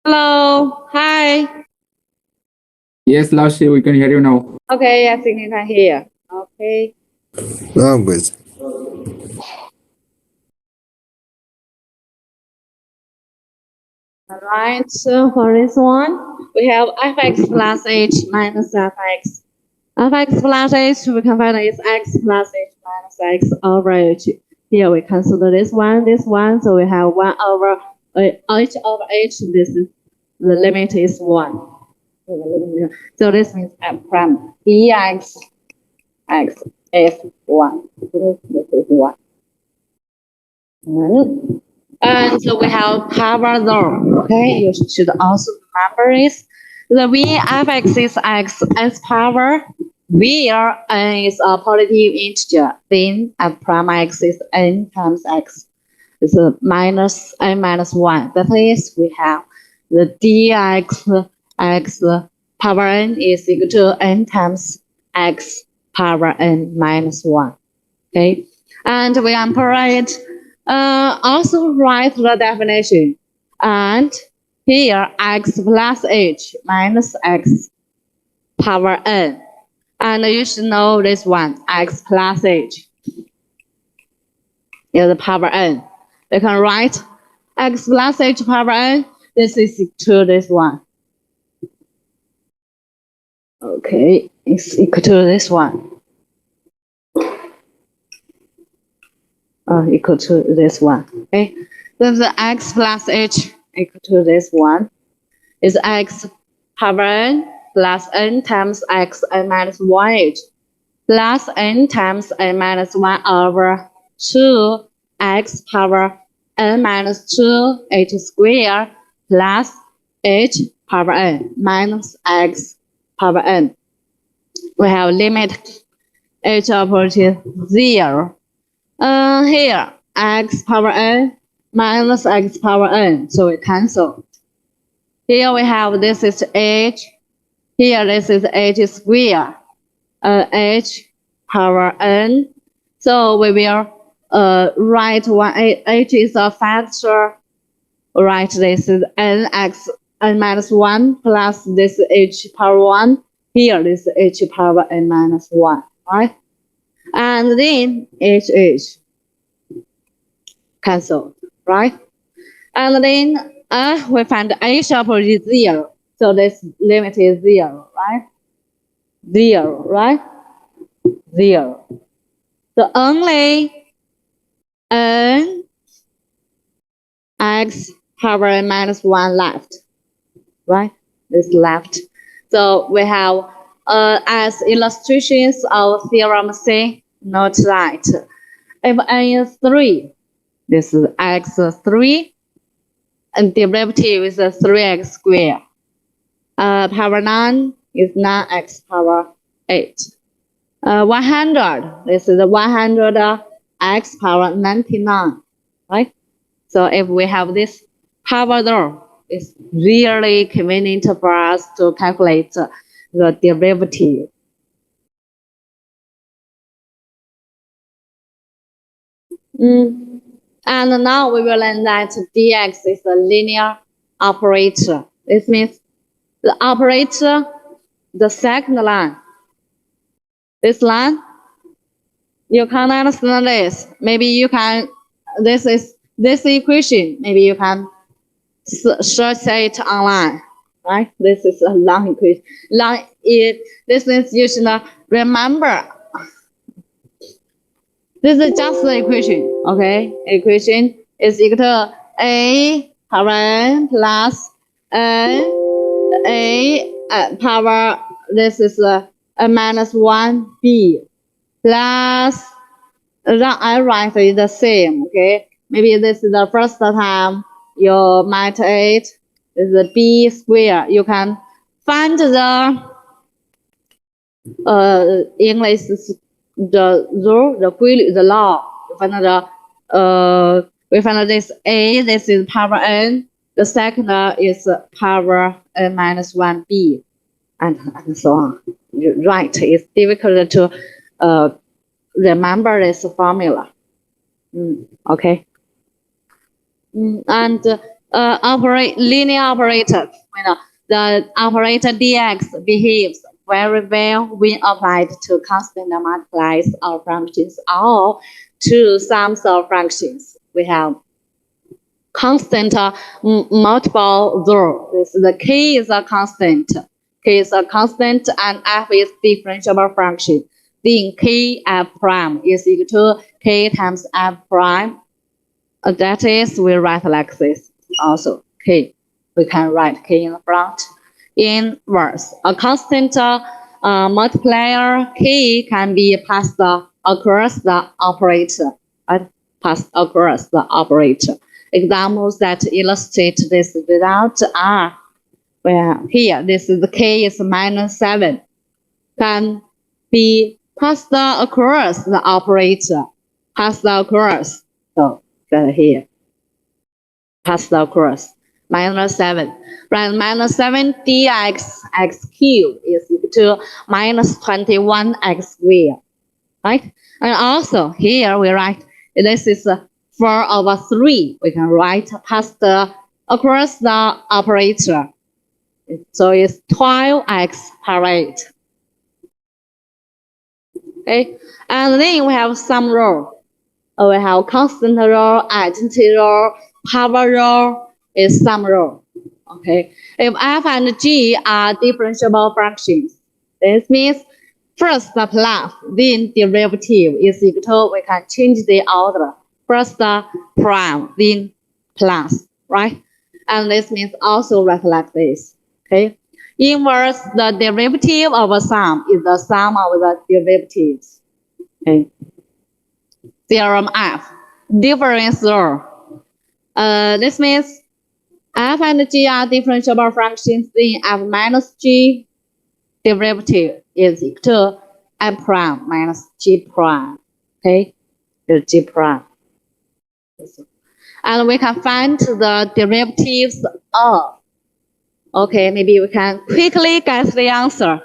Hello, hi. Yes, Laushi, we can hear you now. Okay, I think you can hear. Okay. Oh, good. All right, so for this one, we have fx plus h minus fx. Fx plus h, we can find is x plus h minus x over h. Here we consider this one, so we have 1 over h over h. This is the limit is 1. So this means f prime dx x is 1. This is 1. And so we have power law. Okay, you should also remember this. The V fx is x as power. Where n is a positive integer, then f prime x is n times x. It's a minus n minus 1. That is, we have the dx x power n is equal to n times x power n minus 1. Okay, and we operate. Also write the definition. And here x plus h minus x power n. And you should know this one, x plus h is the power n. You can write x plus h power n. This is equal to this one. Okay, it's equal to this one. Equal to this one. Okay, then the x plus h equal to this one is x power n plus n times x n minus 1h plus n times n minus 1 over 2 x power n minus 2 h squared plus h power n minus x power n. We have limit h approaches 0. Here, x power n minus x power n, so we cancel. Here we have this is h, here this is h squared, h power n. So we will write one h is a factor. Write this is nx n minus 1 plus this h power 1. Here this h power n minus 1, right? And then h cancel, right? And then we find h opposite 0. So this limit is 0, right? 0, right? 0. So only n x power n minus 1 left, right? This left. So we have as illustrations of theorem C, note that if n is 3, this is x3, and derivative is 3x squared. Power 9 is 9x power 8. 100, this is 100 x power 99, right? So if we have this power law, it's really convenient for us to calculate the derivative. And now we will learn that dx is a linear operator. This means the operator, the second line, this line, you can understand this. Maybe you can, this equation, maybe you can search it online, right? This is a long equation. This means you should remember. This is just the equation, okay? Equation is equal to a power plus a power, this is a minus 1b plus, I write it the same, okay? Maybe this is the first time you might it, this is b square. You can find the English the rule, the 规律, the law. We find this a, this is power n. The second is power n minus 1b, and so on. Right, it's difficult to remember this formula. Okay. And linear operator, the operator dx behaves very well when applied to constant multiplies of functions or to sums of functions. We have constant multiple zero. The k is a constant. K is a constant and f is differentiable function. Then k f prime is equal to k times f prime. That is, we write like this. Also, k. We can write k in the front. Inverse. A constant multiplier k can be passed across the operator. Passed across the operator. Examples that illustrate this without are, well, here, this is the k is minus 7. Can be passed across the operator. Passed across. So, here. Passed across. Minus 7. Right, minus 7 dx x cubed is equal to minus 21 x squared. Right? And also, here we write, this is 4 over 3. We can write past across the operator. So it's 12x power 8. Okay, and then we have some rule. We have constant rule, identity rule, power rule, is sum rule. Okay, if f and g are differentiable functions, this means first the plus, then derivative is equal to, we can change the order. First the prime, then plus, right? And this means also write like this. Okay. Inverse, the derivative of a sum is the sum of the derivatives. Okay. Theorem F. Difference rule. This means f and g are differentiable functions, then f minus g derivative is equal to f prime minus g prime. Okay. The g prime. And we can find the derivatives of. Okay, maybe we can quickly guess the answer.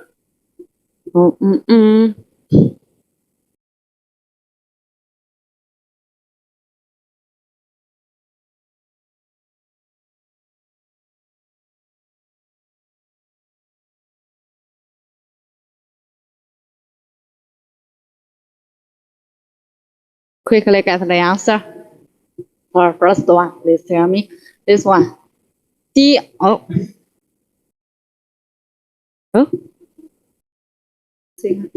Quickly get the answer. For first one, please tell me. This one. D. Oh. Oh. D.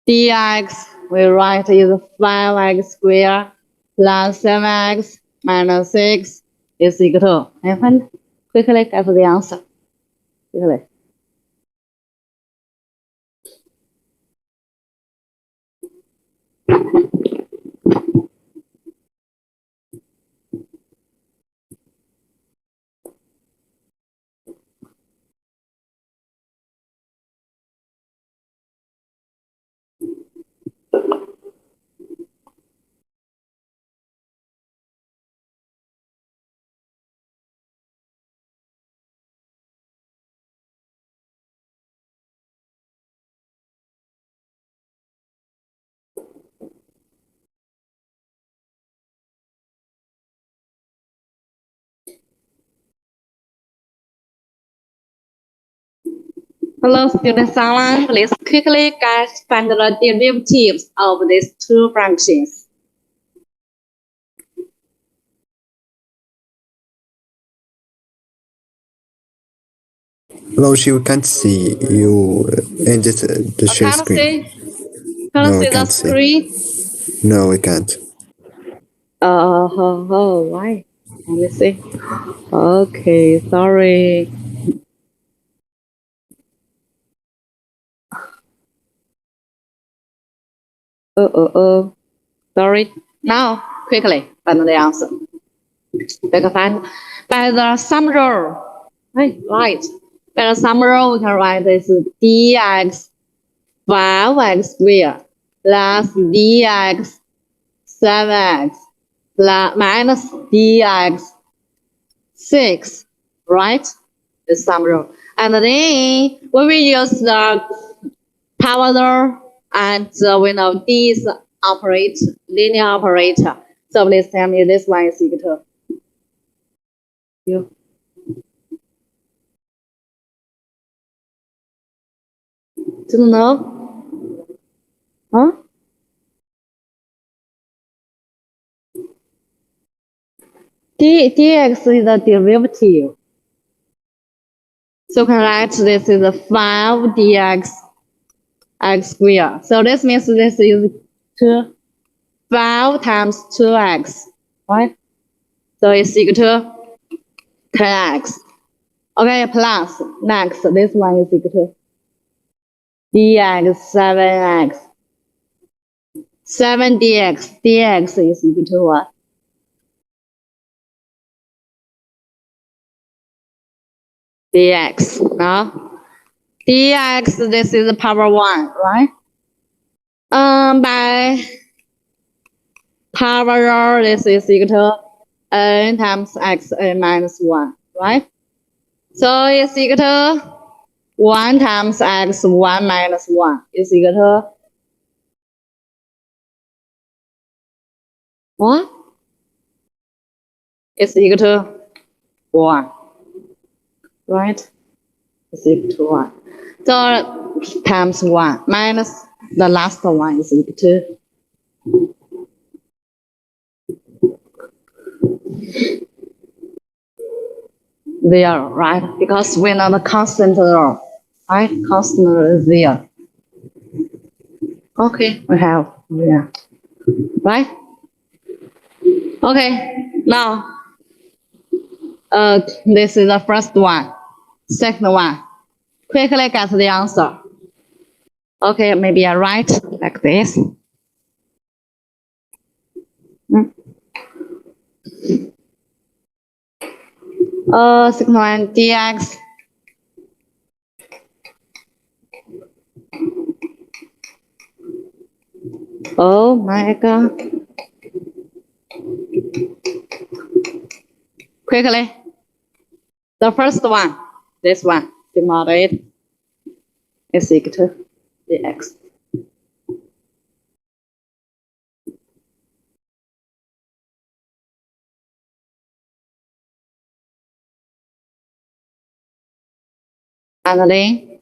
Dx, we write is 5x squared plus 7x minus 6 is equal to. Quickly get the answer. Quickly. Hello, student Salan. Please quickly guys find the derivatives of these two fractions. Loshi, we can't see you in the share Can screen. Can No, I we see the can't see. screen? No, we can't. Why? Let me see. Okay, sorry. Sorry. Now, quickly find the answer. We can find by the sum rule. Right. By the sum rule, we can write this dx 5x squared plus dx 7x plus minus dx 6, right? The sum rule. And then we will use the power law, and we know D is linear operator. So please tell me this one is equal to you. Don't know? Huh? Dx is the derivative. So correct, this is 5 dx x squared. So this means this is 5 times 2x, right? So it's equal to 10x. Okay, plus next, this one is equal to dx 7x. 7 dx is equal to what? Dx. Now, dx, this is the power 1, right? By power, this is equal to n times x n minus 1, right? So it's equal to 1 times x 1 minus 1 is equal to what? It's equal to 1, right? It's equal to 1. So times 1 minus the last one is equal to there, right? Because we know the constant law, right? Constant law is there. Okay, we have there, right? Okay, now this is the first one. Second one, quickly get the answer. Okay, maybe I write like this. Second one, dx oh my god. Quickly. The first one, this one, sigma 8 is equal to dx. And then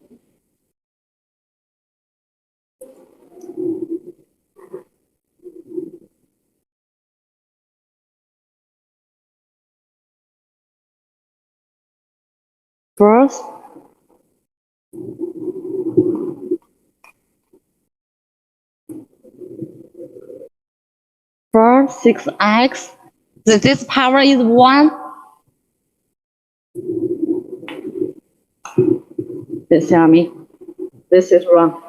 first, for 6x, this power is 1. Please tell me, this is wrong.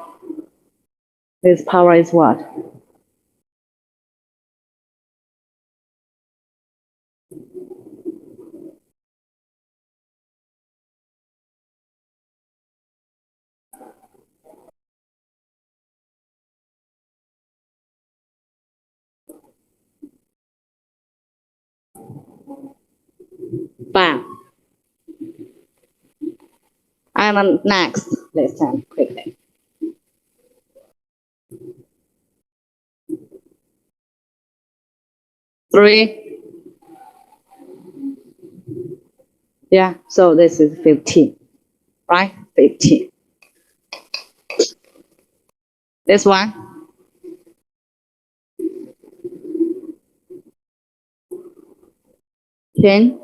This power is what? Bam. And then next, let's turn quickly. Three. Yeah, so this is 15, right? 15. This one. Then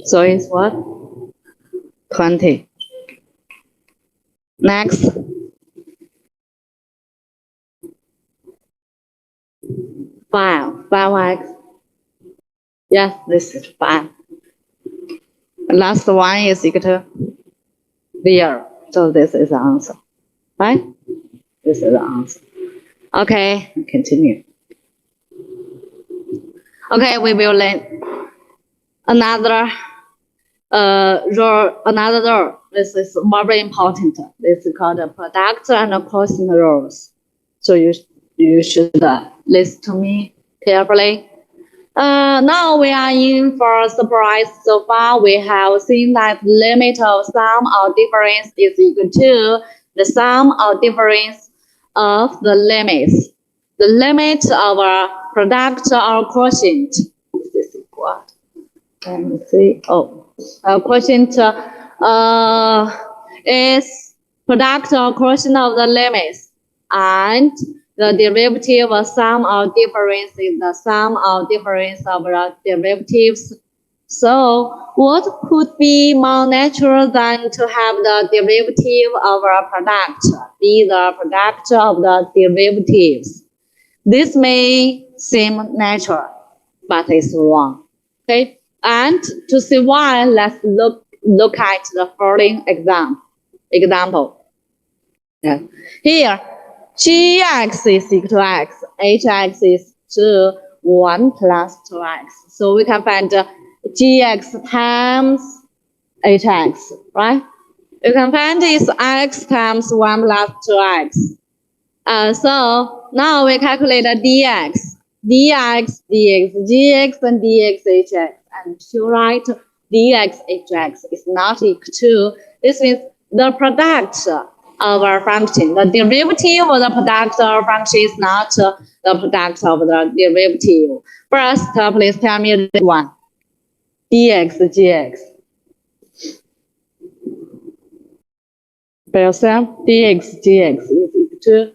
so it's what? 20. Next. 5x. Yes, this is 5. Last one is equal to 0. So this is the answer. Right? This is the answer. Okay, continue. Okay, we will learn another rule. Another rule. This is very important. This is called the product and quotient rules. So you should listen to me carefully. Now we are in for surprise. So far, we have seen that limit of sum or difference is equal to the sum or difference of the limits. The limit of a product or quotient. This is what? Let me see. Oh, quotient is product or quotient of the limits, and the derivative of sum or difference is the sum or difference of the derivatives. So what could be more natural than to have the derivative of a product be the product of the derivatives? This may seem natural, but it's wrong. Okay, and to see why, let's look at the following example. Yeah. Here, gx is equal to x, hx is to 1 plus 2x. So we can find gx times hx, right? You can find this x times 1 plus 2x. So now we calculate the dx, dx, gx, and dx, hx. And to write dx, hx is not equal to, this means the product of our function. The derivative of the product of our function is not the product of the derivative. First, please tell me this one. dx, gx. For yourself, dx, gx is equal to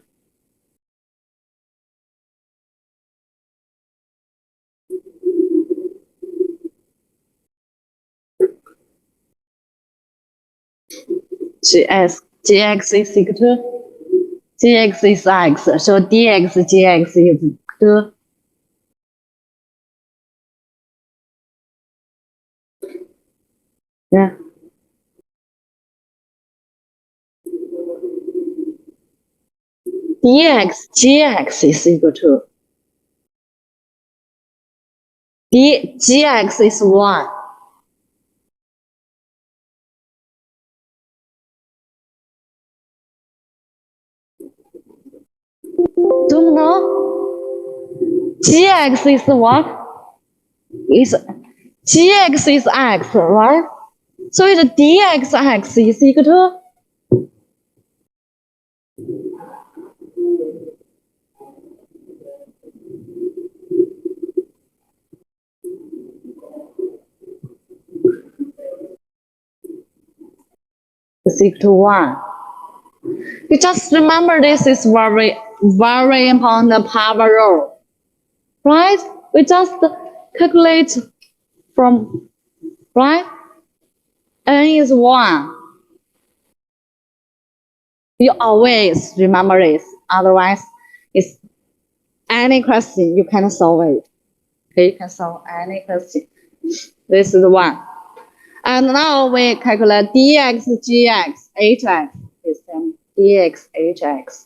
gx is equal to, gx is x, so dx, gx is equal to, yeah. dx, gx is equal to, gx is 1. Don't know? Gx is what? Gx is x, right? So it's dxx is equal to, is equal to 1. You just remember this is very, very important power rule, right? We just calculate from, right? N is 1. You always remember this. Otherwise, it's any question you can solve it. Okay, you can solve any question. This is 1. And now we calculate dx, gx, hx. Is dx, hx.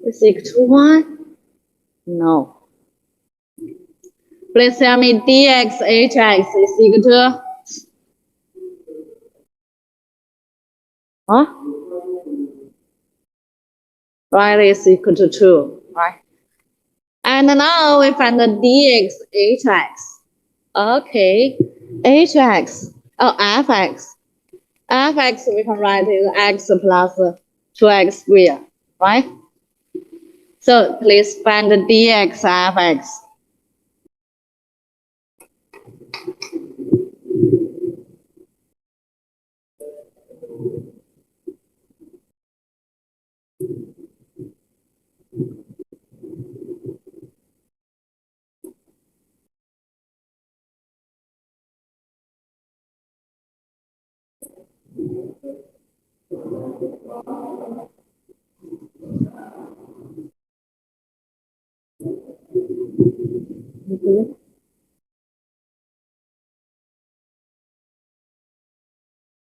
Is equal to 1? No. Please tell me dx, hx is equal to, huh? Right, is equal to 2, right? And now we find the dx, hx. Okay, hx, fx. Fx we can write is x plus 2x squared, right? So please find the dx fx.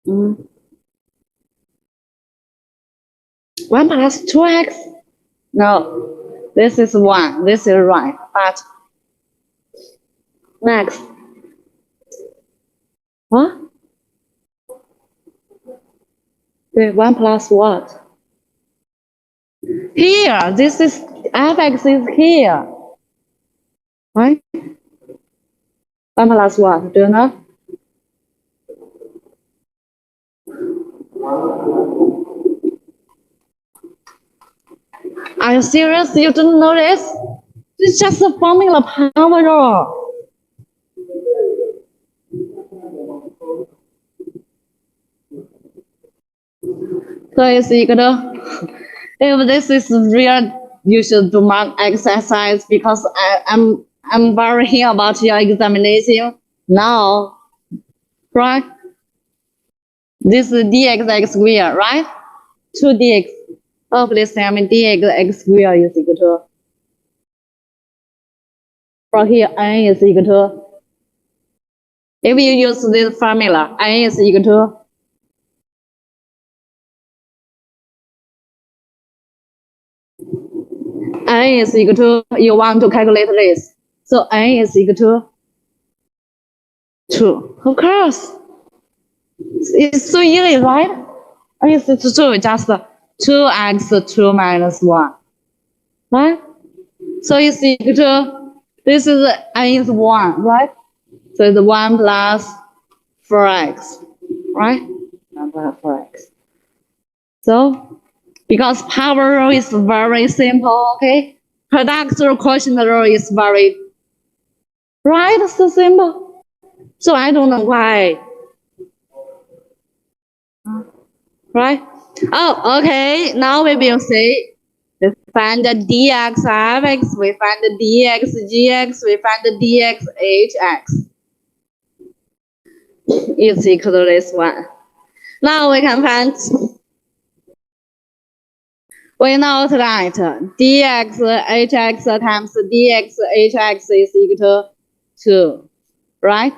Mm. 1 plus 2x? No, this is 1. This is right. But next. What? Wait, 1 plus what? Here, this is fx is here. Right? 1 plus what? Do you know? Are you serious? You don't know this? It's just a formula power law. So it's equal to, if this is real, you should do more exercise because I'm worrying about your examination now, right? This is dx square, right? 2dx. Oh, please tell me dx square is equal to. From here, n is equal to. If you use this formula, n is equal to. N is equal to, you want to calculate this. So n is equal to 2. Of course. It's so easy, right? N is equal to just 2x2 minus 1. Right? So it's equal to, this is n is 1, right? So it's 1 plus 4x, right? 1 plus 4x. So, because power rule is very simple, okay? Product or quotient rule is very, right? So simple. So I don't know why. Right? Oh, okay. Now we will see. We find the dx fx, we find the dx gx, we find the dx hx. It's equal to this one. Now we can find. We know that dx hx times dx hx is equal to 2, right?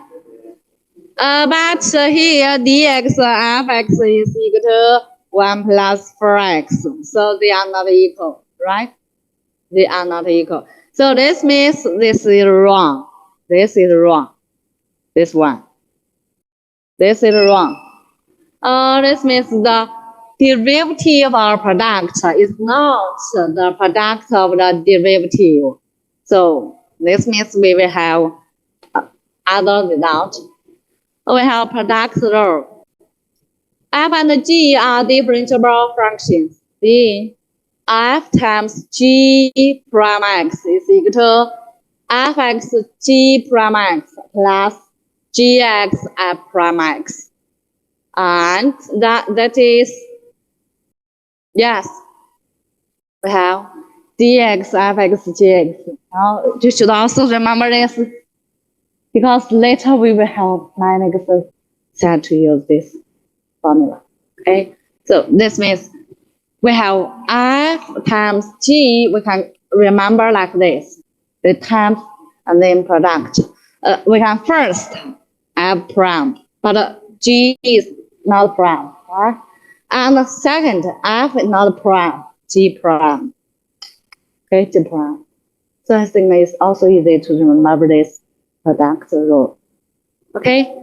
But here dx fx is equal to 1 plus 4x. So they are not equal, right? They are not equal. So this means this is wrong. This is wrong. This one. This is wrong. This means the derivative of product is not the product of the derivative. So this means we will have other result. We have product rule. F and G are differentiable functions. Then f times g prime x is equal to fx g prime x plus gx f prime x. And that is, yes, we have dx fx gx. Now you should also remember this because later we will have 9x set to use this formula. Okay, so this means we have f times g. We can remember like this: the times and then product. We can first f prime, but g is not prime, right? And second, f is not prime, g prime. Okay, g prime. So I think it's also easy to remember this product rule. Okay,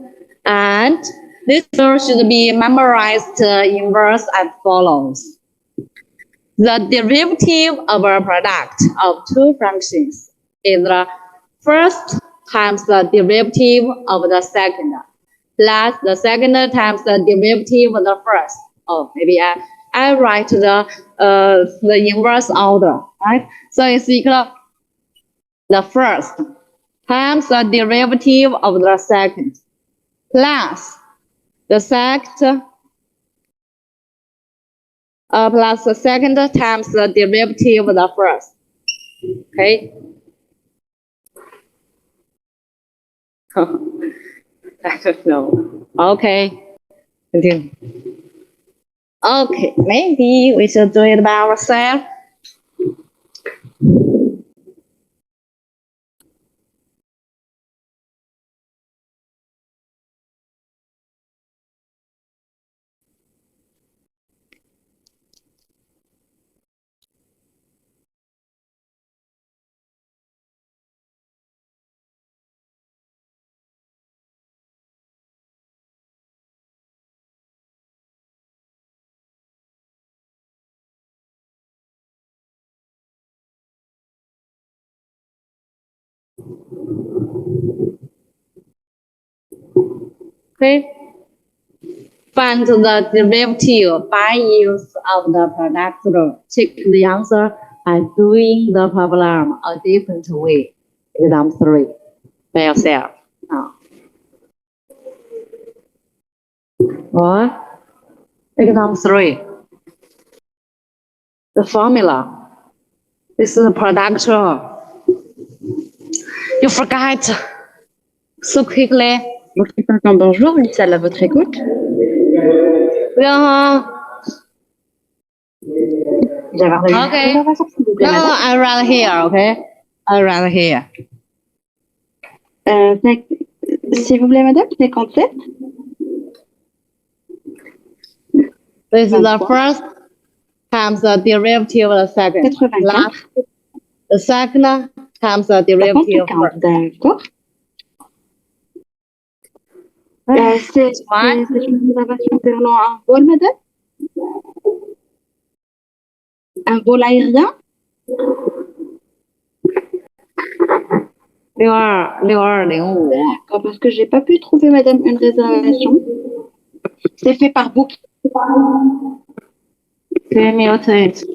and this rule should be memorized in verse as follows. The derivative of a product of two functions is the first times the derivative of the second, plus the second times the derivative of the first. Oh, maybe I write the inverse order, right? So it's equal the first times the derivative of the second plus the second plus the second times the derivative of the first. Okay. I don't know. Okay. Continue. Okay, maybe we should do it by ourselves. Okay. Find the derivative by use of the product rule. Check the answer by doing the problem a different way. Example 3 by yourself. Now. What? Example 3. The formula. This is the product rule. You forgot so quickly. Bonjour, Lisa, à votre écoute. Yeah. Okay. Okay. No, I rather here, okay? I rather here. S'il vous plaît, madame, 57. This is the first times the derivative of the second. 84. Last, the second times the derivative of the first. D'accord. C'est une réservation concernant un vol, madame? Un vol aérien? 6205. D'accord, parce que j'ai pas pu trouver, madame, une réservation. C'est fait par Booking. 2008.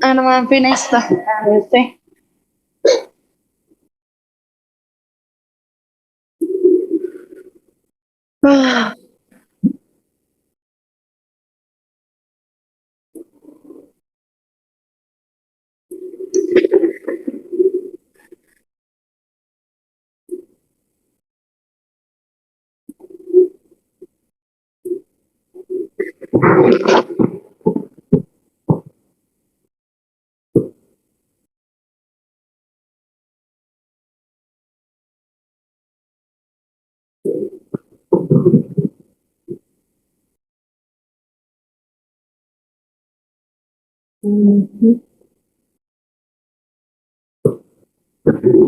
And when finished, and we see.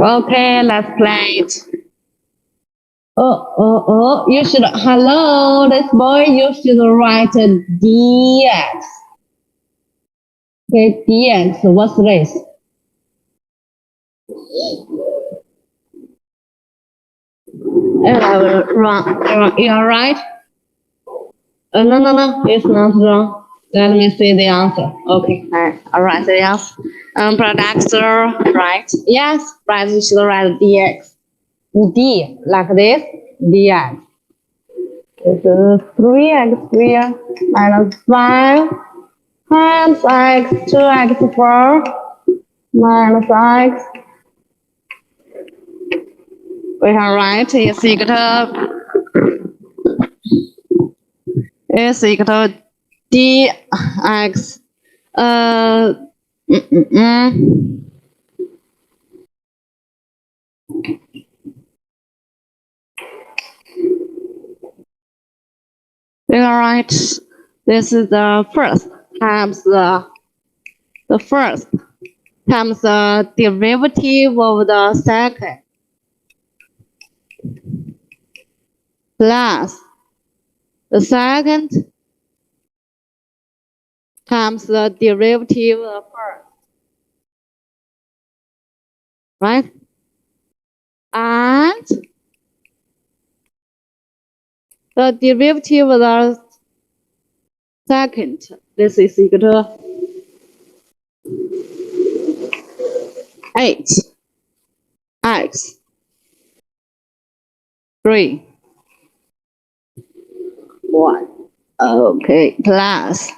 Okay, let's play it. You should, hello, this boy, you should write dx. Okay, dx, what's this? Wrong, you're right? No, it's not wrong. Let me see the answer. Okay, all right, yes. Producer, right? Yes, right, you should write dx. D, like this, dx. It's 3x squared minus 5 times x 2x4 minus x. We can write is equal to dx. We can write this is the first times the first times the derivative of the second plus the second times the derivative of the first, right? And the derivative of the second, this is equal to 8x 3 1. Okay, plus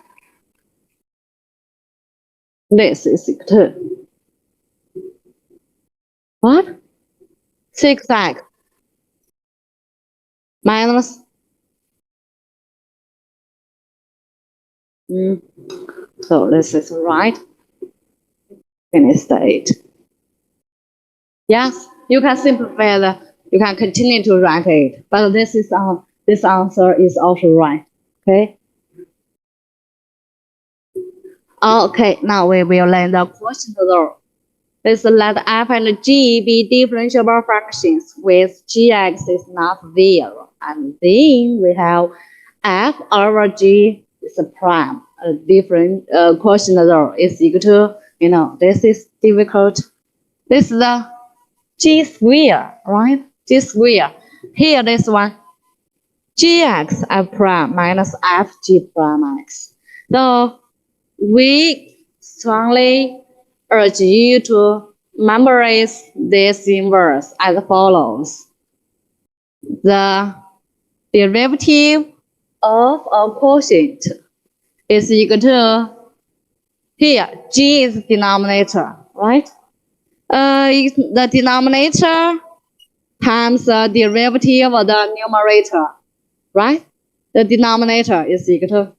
this is equal to what? 6x minus so this is right. Finish the 8. Yes, you can simplify you can continue to write it, but this answer is also right. Okay. Okay, now we will learn the question though. Let's let f and g be differentiable fractions with gx is not 0. And then we have f over g is a prime. A different question though is equal to, this is difficult. This is the g square, right? G square. Here, this one, gx f prime minus f g prime x. So we strongly urge you to memorize this inverse as follows. The derivative of a quotient is equal to, here, G is denominator, right? The denominator times the derivative of the numerator, right? The denominator is equal to,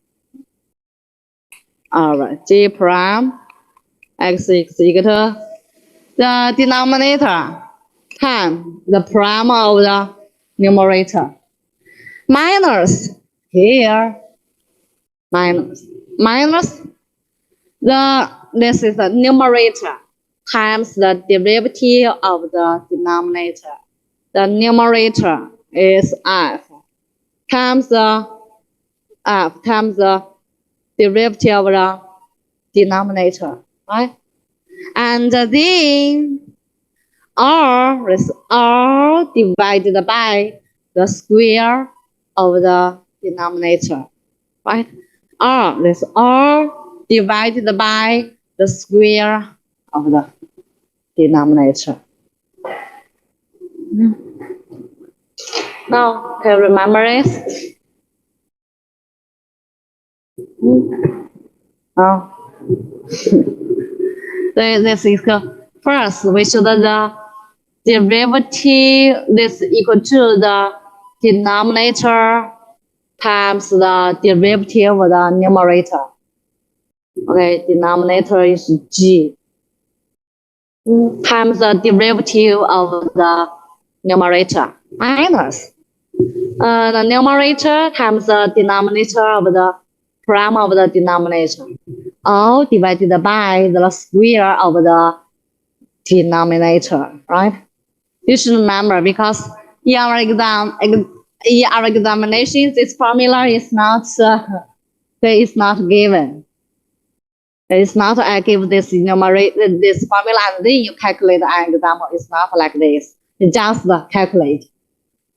all right, G prime x is equal to the denominator times the prime of the numerator minus here minus this is the numerator times the derivative of the denominator. The numerator is f times the derivative of the denominator, right? And then r is r divided by the square of the denominator, right? R is r divided by the square of the denominator. Now, can you remember it? Oh. This is first, we should the derivative is equal to the denominator times the derivative of the numerator. Okay, denominator is G times the derivative of the numerator minus the numerator times the denominator of the prime of the denominator, all divided by the square of the denominator, right? You should remember because in our examination, this formula is not given. It's not I give this numerator this formula and then you calculate an example. It's not like this. You just calculate.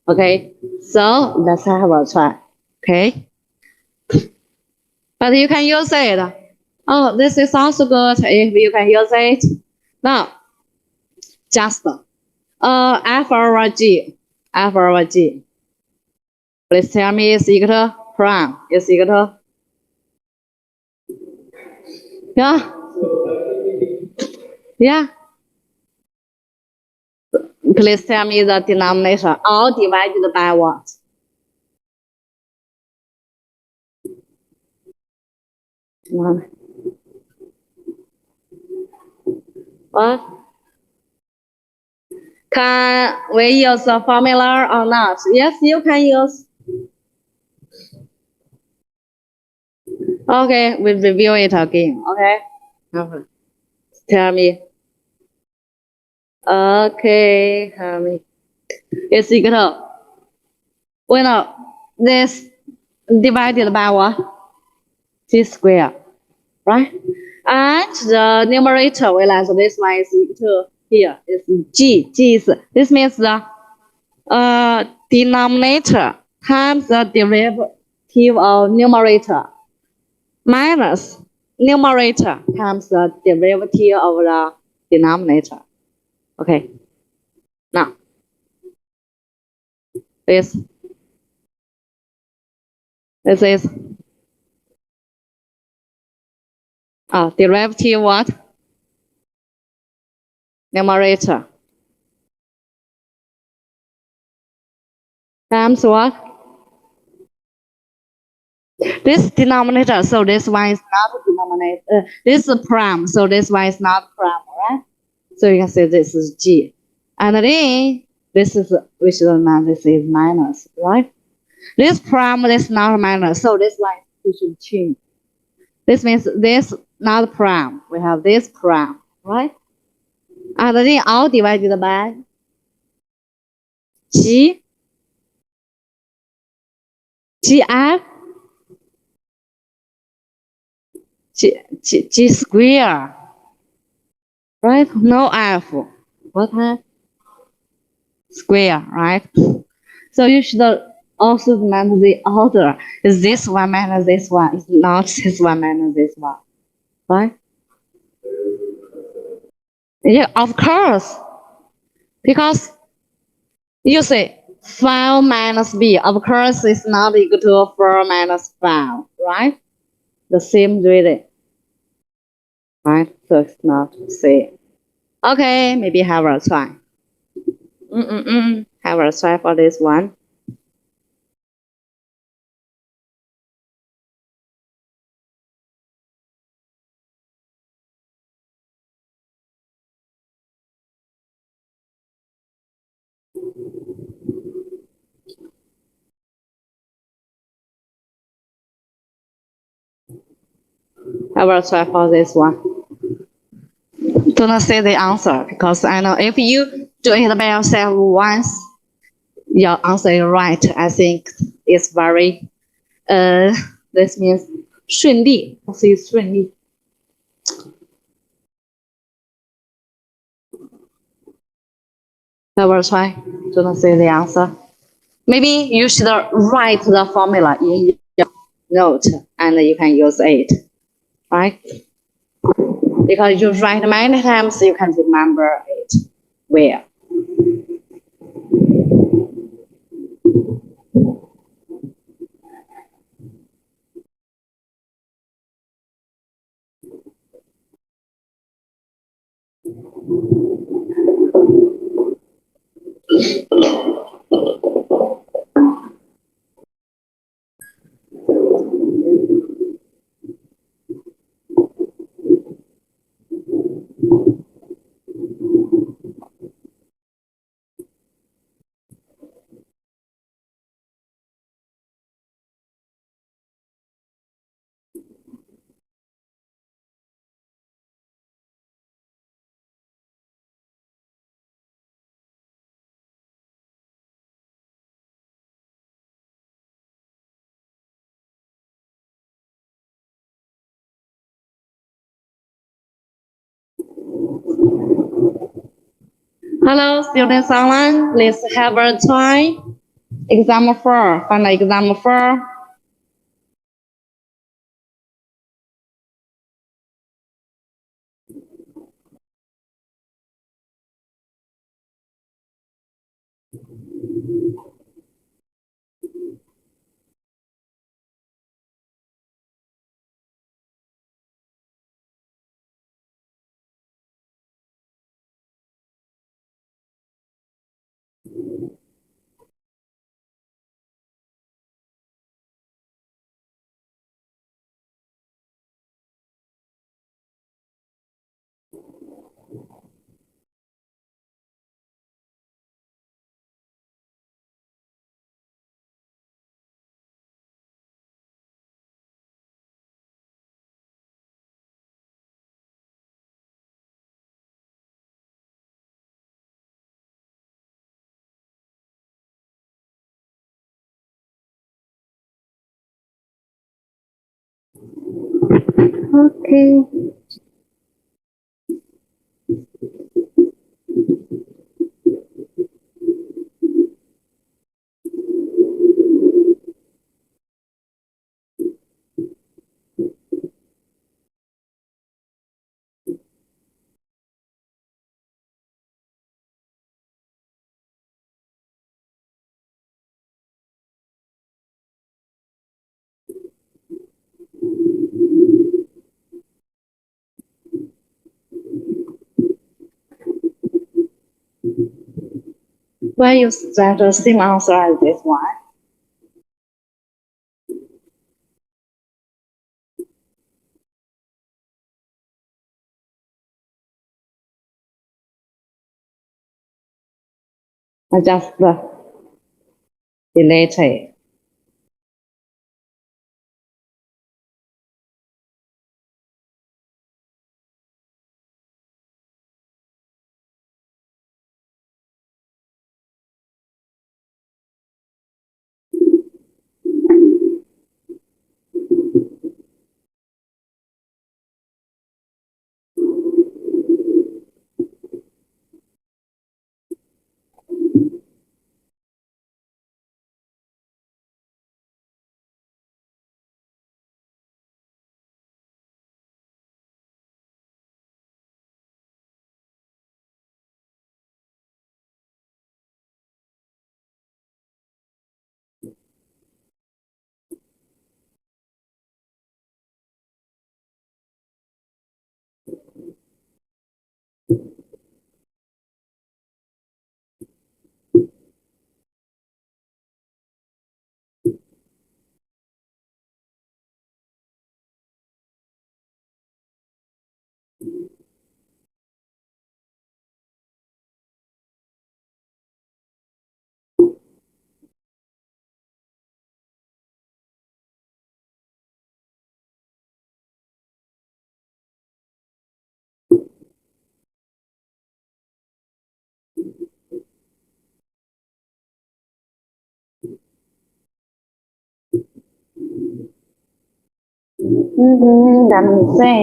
Okay, so let's have a try. Okay, but you can use it. Oh, this is also good if you can use it. Now, just f over g. Please tell me is equal to prime. Is equal to, yeah. Please tell me the denominator. All divided by what? What? Can we use the formula or not? Yes, you can use. Okay, we review it again. Okay. Tell me. Okay, tell me. It's equal to, we know this divided by what? G squared, right? And the numerator, we like this one is equal to, here is G. This means the denominator times the derivative of numerator minus numerator times the derivative of the denominator. Okay. Now, this is derivative what? Numerator times what? This denominator, so this one is not denominator. This is prime, so this one is not prime, right? So you can say this is G. And then this is, we should remember this is minus, right? This prime, this not minus, so this one we should change. This means this not prime. We have this prime, right? And then all divided by G square, right? No F. What F? Square, right? So you should also remember the order. Is this one minus this one? It's not this one minus this one, right? Yeah, of course. Because you see, 5 minus b. Of course, it's not equal to 4 minus 5, right? The same reading. Right? So it's not the same. Okay, maybe have a try. Have a try for this one. I will try for this one. Do not say the answer because I know if you do it by yourself once, your answer is right. I think it's very this means 顺利, also 顺利. I will try. Do not say the answer. Maybe you should write the formula in your note and you can use it, right? Because you write many times, you can remember it well. Hello, students online. Let's have a try. Exam 4. Final exam 4. Okay. Why you set the same answer as this one? I just delete it. Let me see.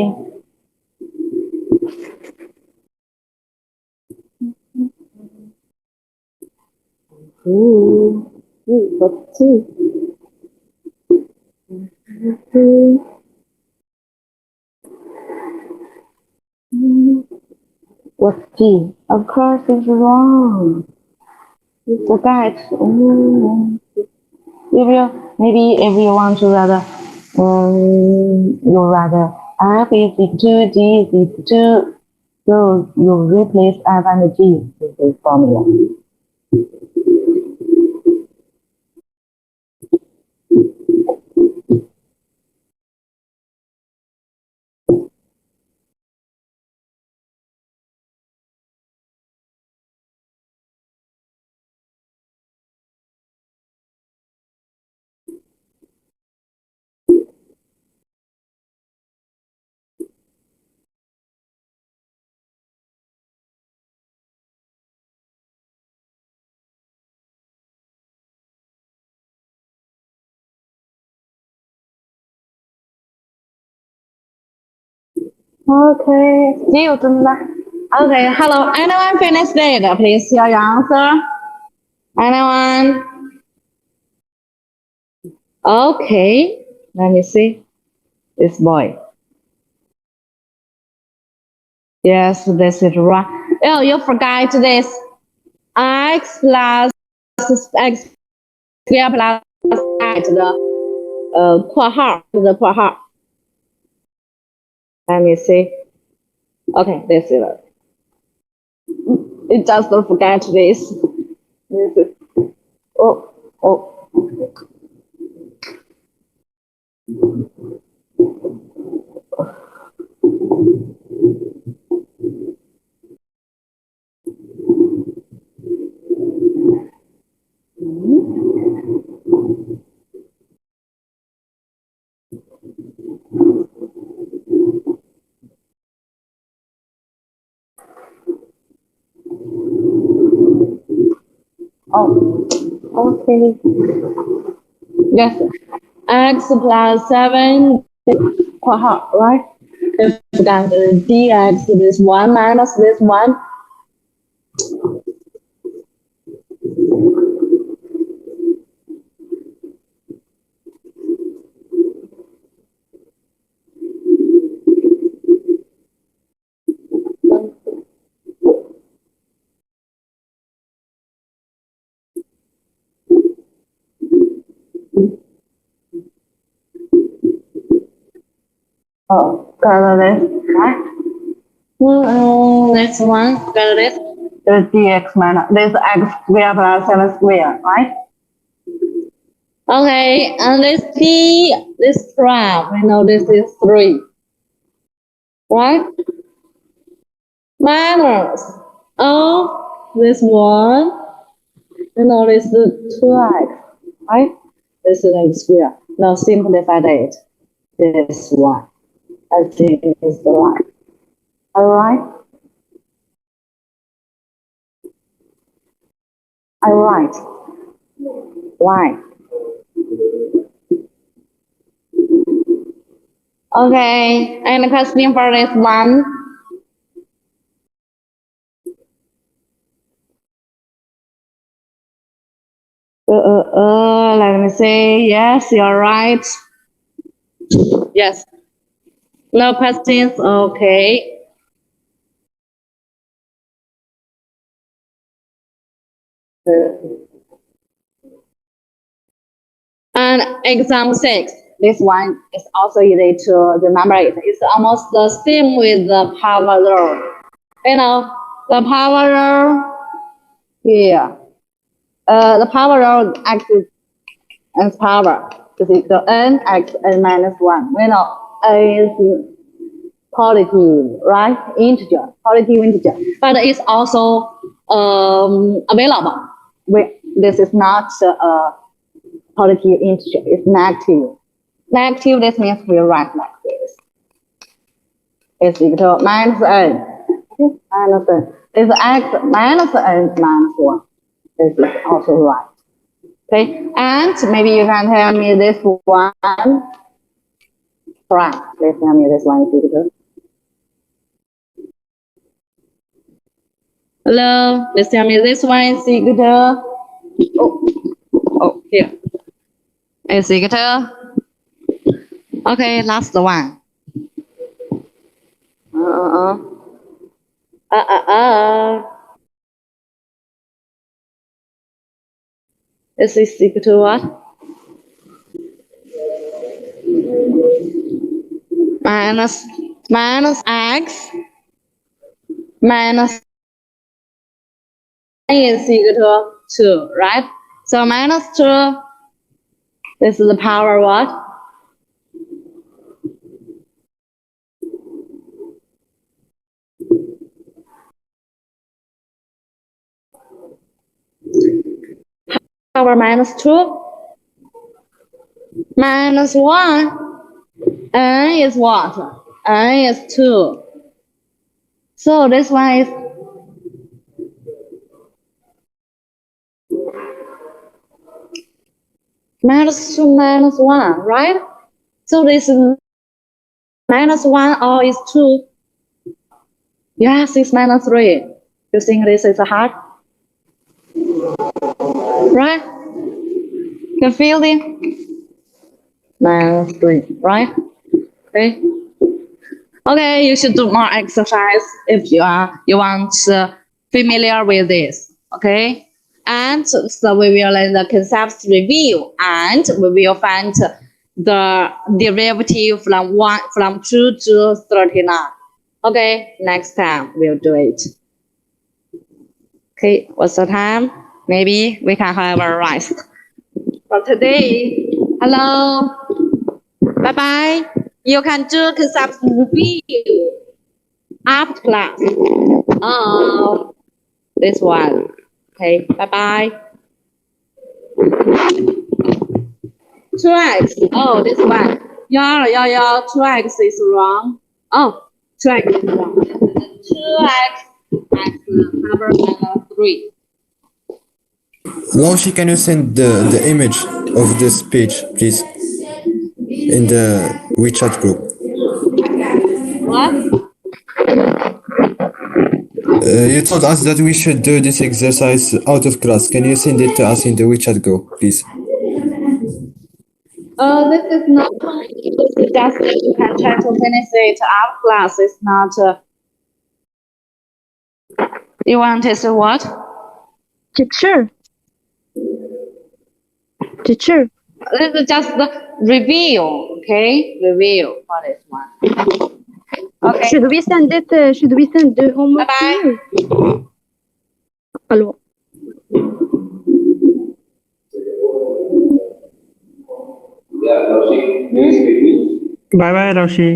Let's see. What's G? Of course, it's wrong. You forgot. Maybe if you want to rather, you rather F is equal to G is equal to, so you replace F and G with this formula. Okay, still okay, hello, anyone finished it? Please share your answer. Anyone? Okay, let me see. This boy. Yes, this is right. Oh, you forgot this. X plus X square plus X 的括号的括号。Let me see. Okay, this is it. It just don't forget this. This is, oh. Oh, okay. Yes, X plus 7 括号, right? If that dx this 1 minus this 1. Oh, got this, right? This one, got this. This dx minus this x square plus 7 square, right? Okay, and this t, this 12, we know this is 3, right? Minus, oh, this 1, we know this is 2x, right? This is x square. Now simplify it. This one. I think it is the one. Alright? Alright. Why? Okay, and question for this one. Let me see. Yes, you're right. Yes. No questions. Okay. And exam 6. This one is also easy to remember it. It's almost the same with the power law. You know, the power law here. The power law acts as power. This is the n x n minus 1. We know a is positive, right? Integer, positive integer. But it's also available. This is not positive integer, it's negative. Negative, this means we write like this. It's equal to minus n. Minus n. It's x minus n minus 1. This is also right. Okay, and maybe you can tell me this one. Correct. Let's tell me this one is good. Hello, let's tell me this one is good. Oh, here. Is it good? Okay, last one. Is it equal to what? Minus x minus is equal to 2, right? So minus 2, this is the power what? Power minus 2 minus 1. N is what? N is 2. So this one is minus 2 minus 1, right? So this is minus 1 or is 2? Yes, it's minus 3. You think this is hard? Right? You feel it? Minus 3, right? Okay. Okay, you should do more exercise if you want familiar with this. Okay. And so we will let the concepts review, and we will find the derivative from 2 to 39. Okay, next time we'll do it. Okay, what's the time? Maybe we can have a rest. For today, hello, bye bye. You can do concepts review after class. Oh, this one. Okay, bye bye. 2x. Oh, this one. Your 2x is wrong. Oh, 2x is wrong. 2x x power minus 3. Lonshi, can you send the image of this page, please, in the WeChat group? What? You told us that we should do this exercise out of class. Can you send it to us in the WeChat group, please? This is not just you can try to finish it after class. It's not. You want to say what? Teacher. This is just the review, okay? Review for this one. Okay. Should we send the homework Bye-bye. to you? Hello. Bye bye, Roshi.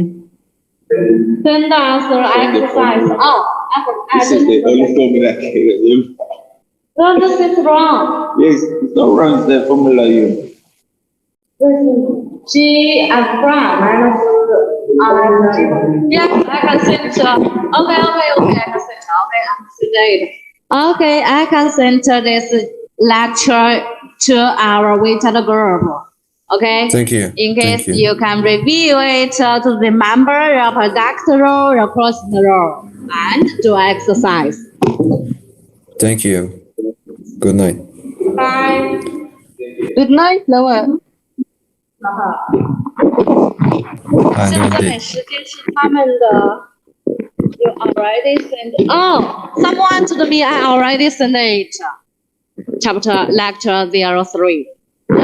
Send the answer exercise. Oh, This is the only formula I can use. no, this is wrong. Yes, it's not wrong, it's the formula you. G and prime minus yes, I can send. Okay, I can send. Okay, I can send it. Okay, I can send this lecture to our WeChat group. Okay. Thank you. In case Thank you. you can review it to remember your product role, your cross role, and do exercise. Thank you. Good night. Bye. Good night, Noah. 现在时间是他们的。You already sent. Oh, someone told me I already sent it. Chapter lecture 03.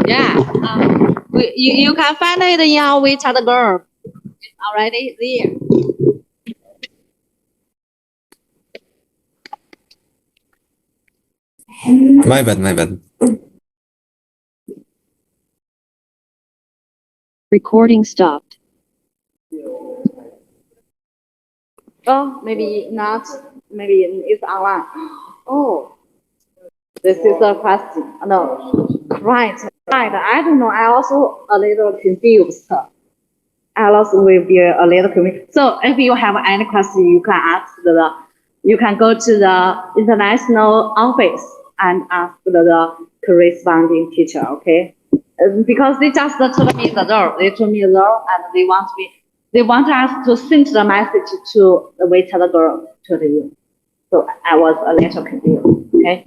Yeah. You can find it in our WeChat group. It's already there. My bad. Recording stopped. Oh, maybe not. Maybe it's online. Oh, this is a question. No, right. I don't know. I also a little confused. I also will be a little confused. So if you have any question, you can ask you can go to the international office and ask the corresponding teacher. Okay. Because they just told me the door. They told me the door, and they want us to send the message to the WeChat girl to you. So I was a little confused. Okay.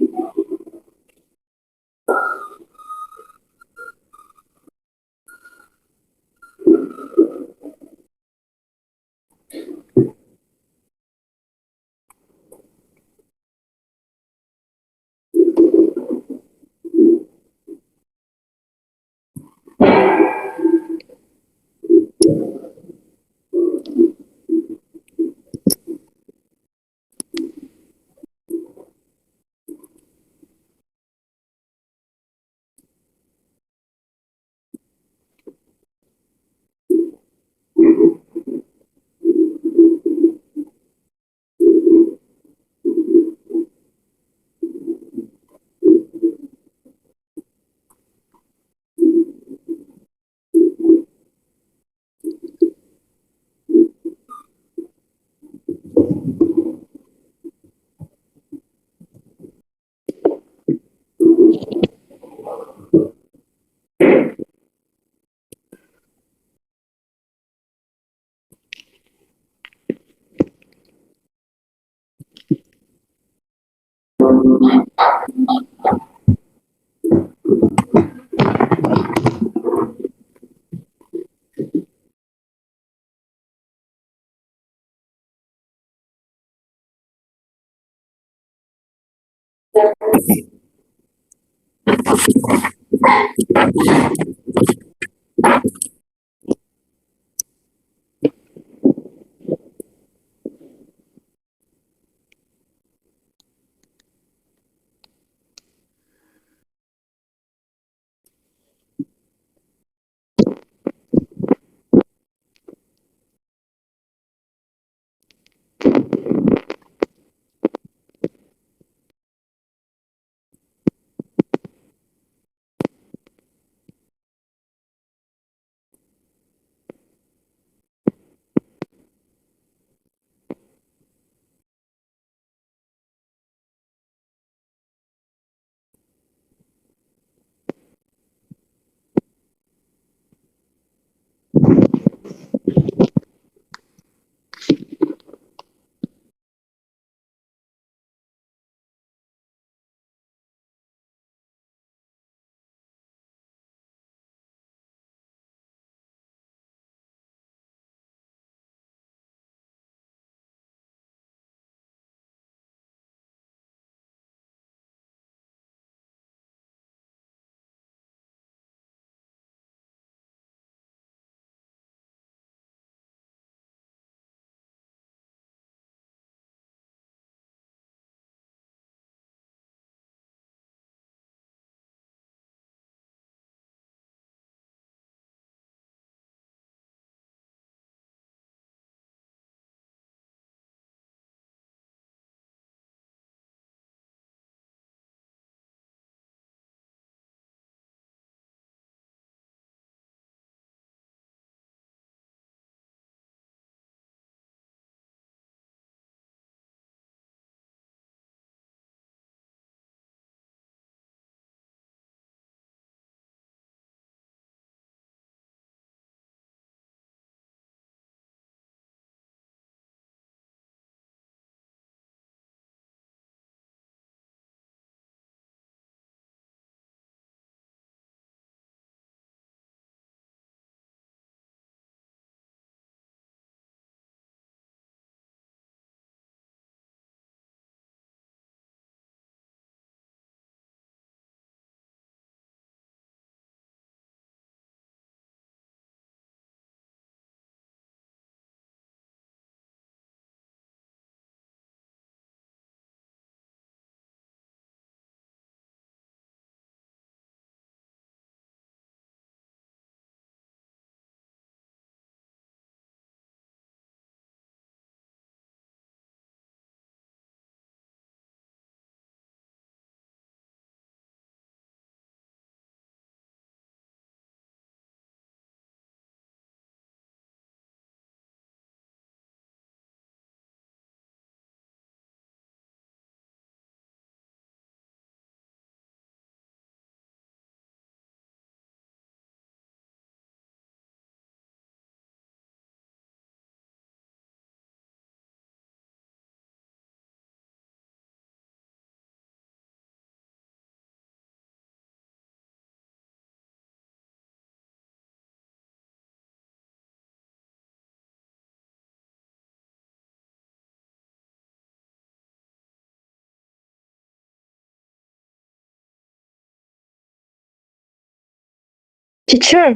teacher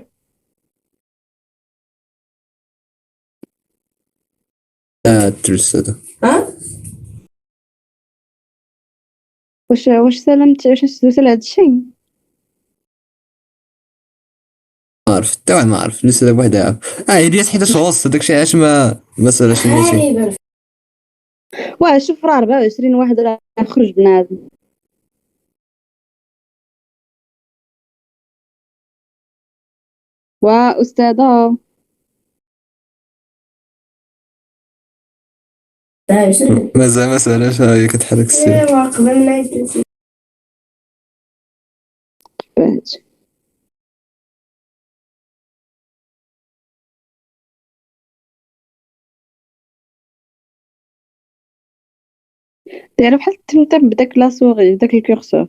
لا ترسل واش سلمت واش دوزت لهاد الشيء ما عرف حتى واحد ما عرف لسه دابا واحد يعرف الياس حيتاش غوص داكشي علاش ما سالاش الميتين واه شوف راه 24 واحد راه خرج بنادم واستاذة مازال ما سالاش هي كتحرك السير بات دايره بحال التمتم بداك لا سوغي بداك الكورسور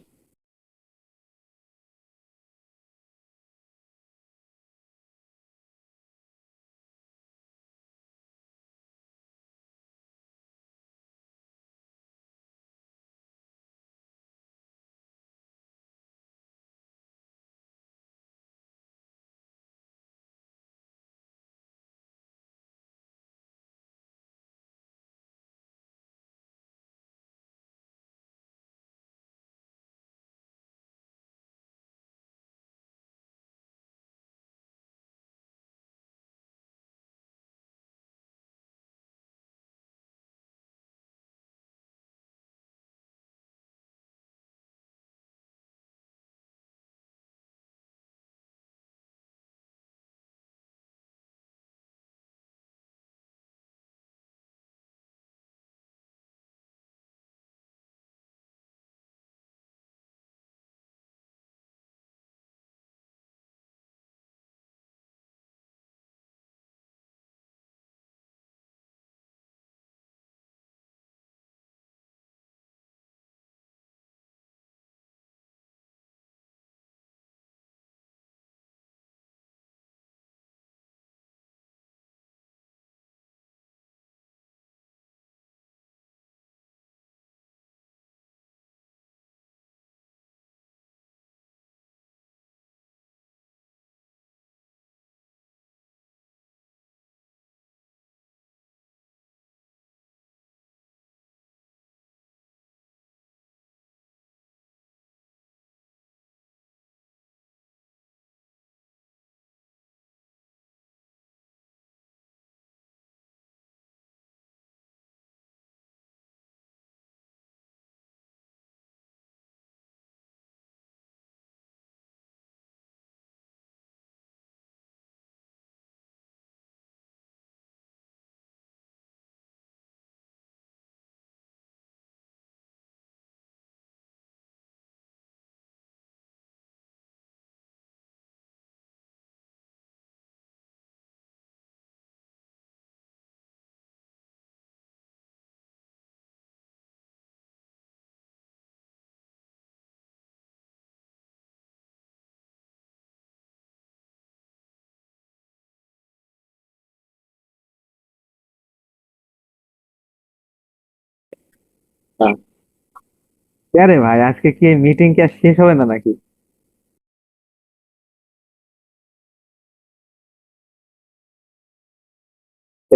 আরে ভাই আজকে কি meeting কি আর শেষ হবে না নাকি?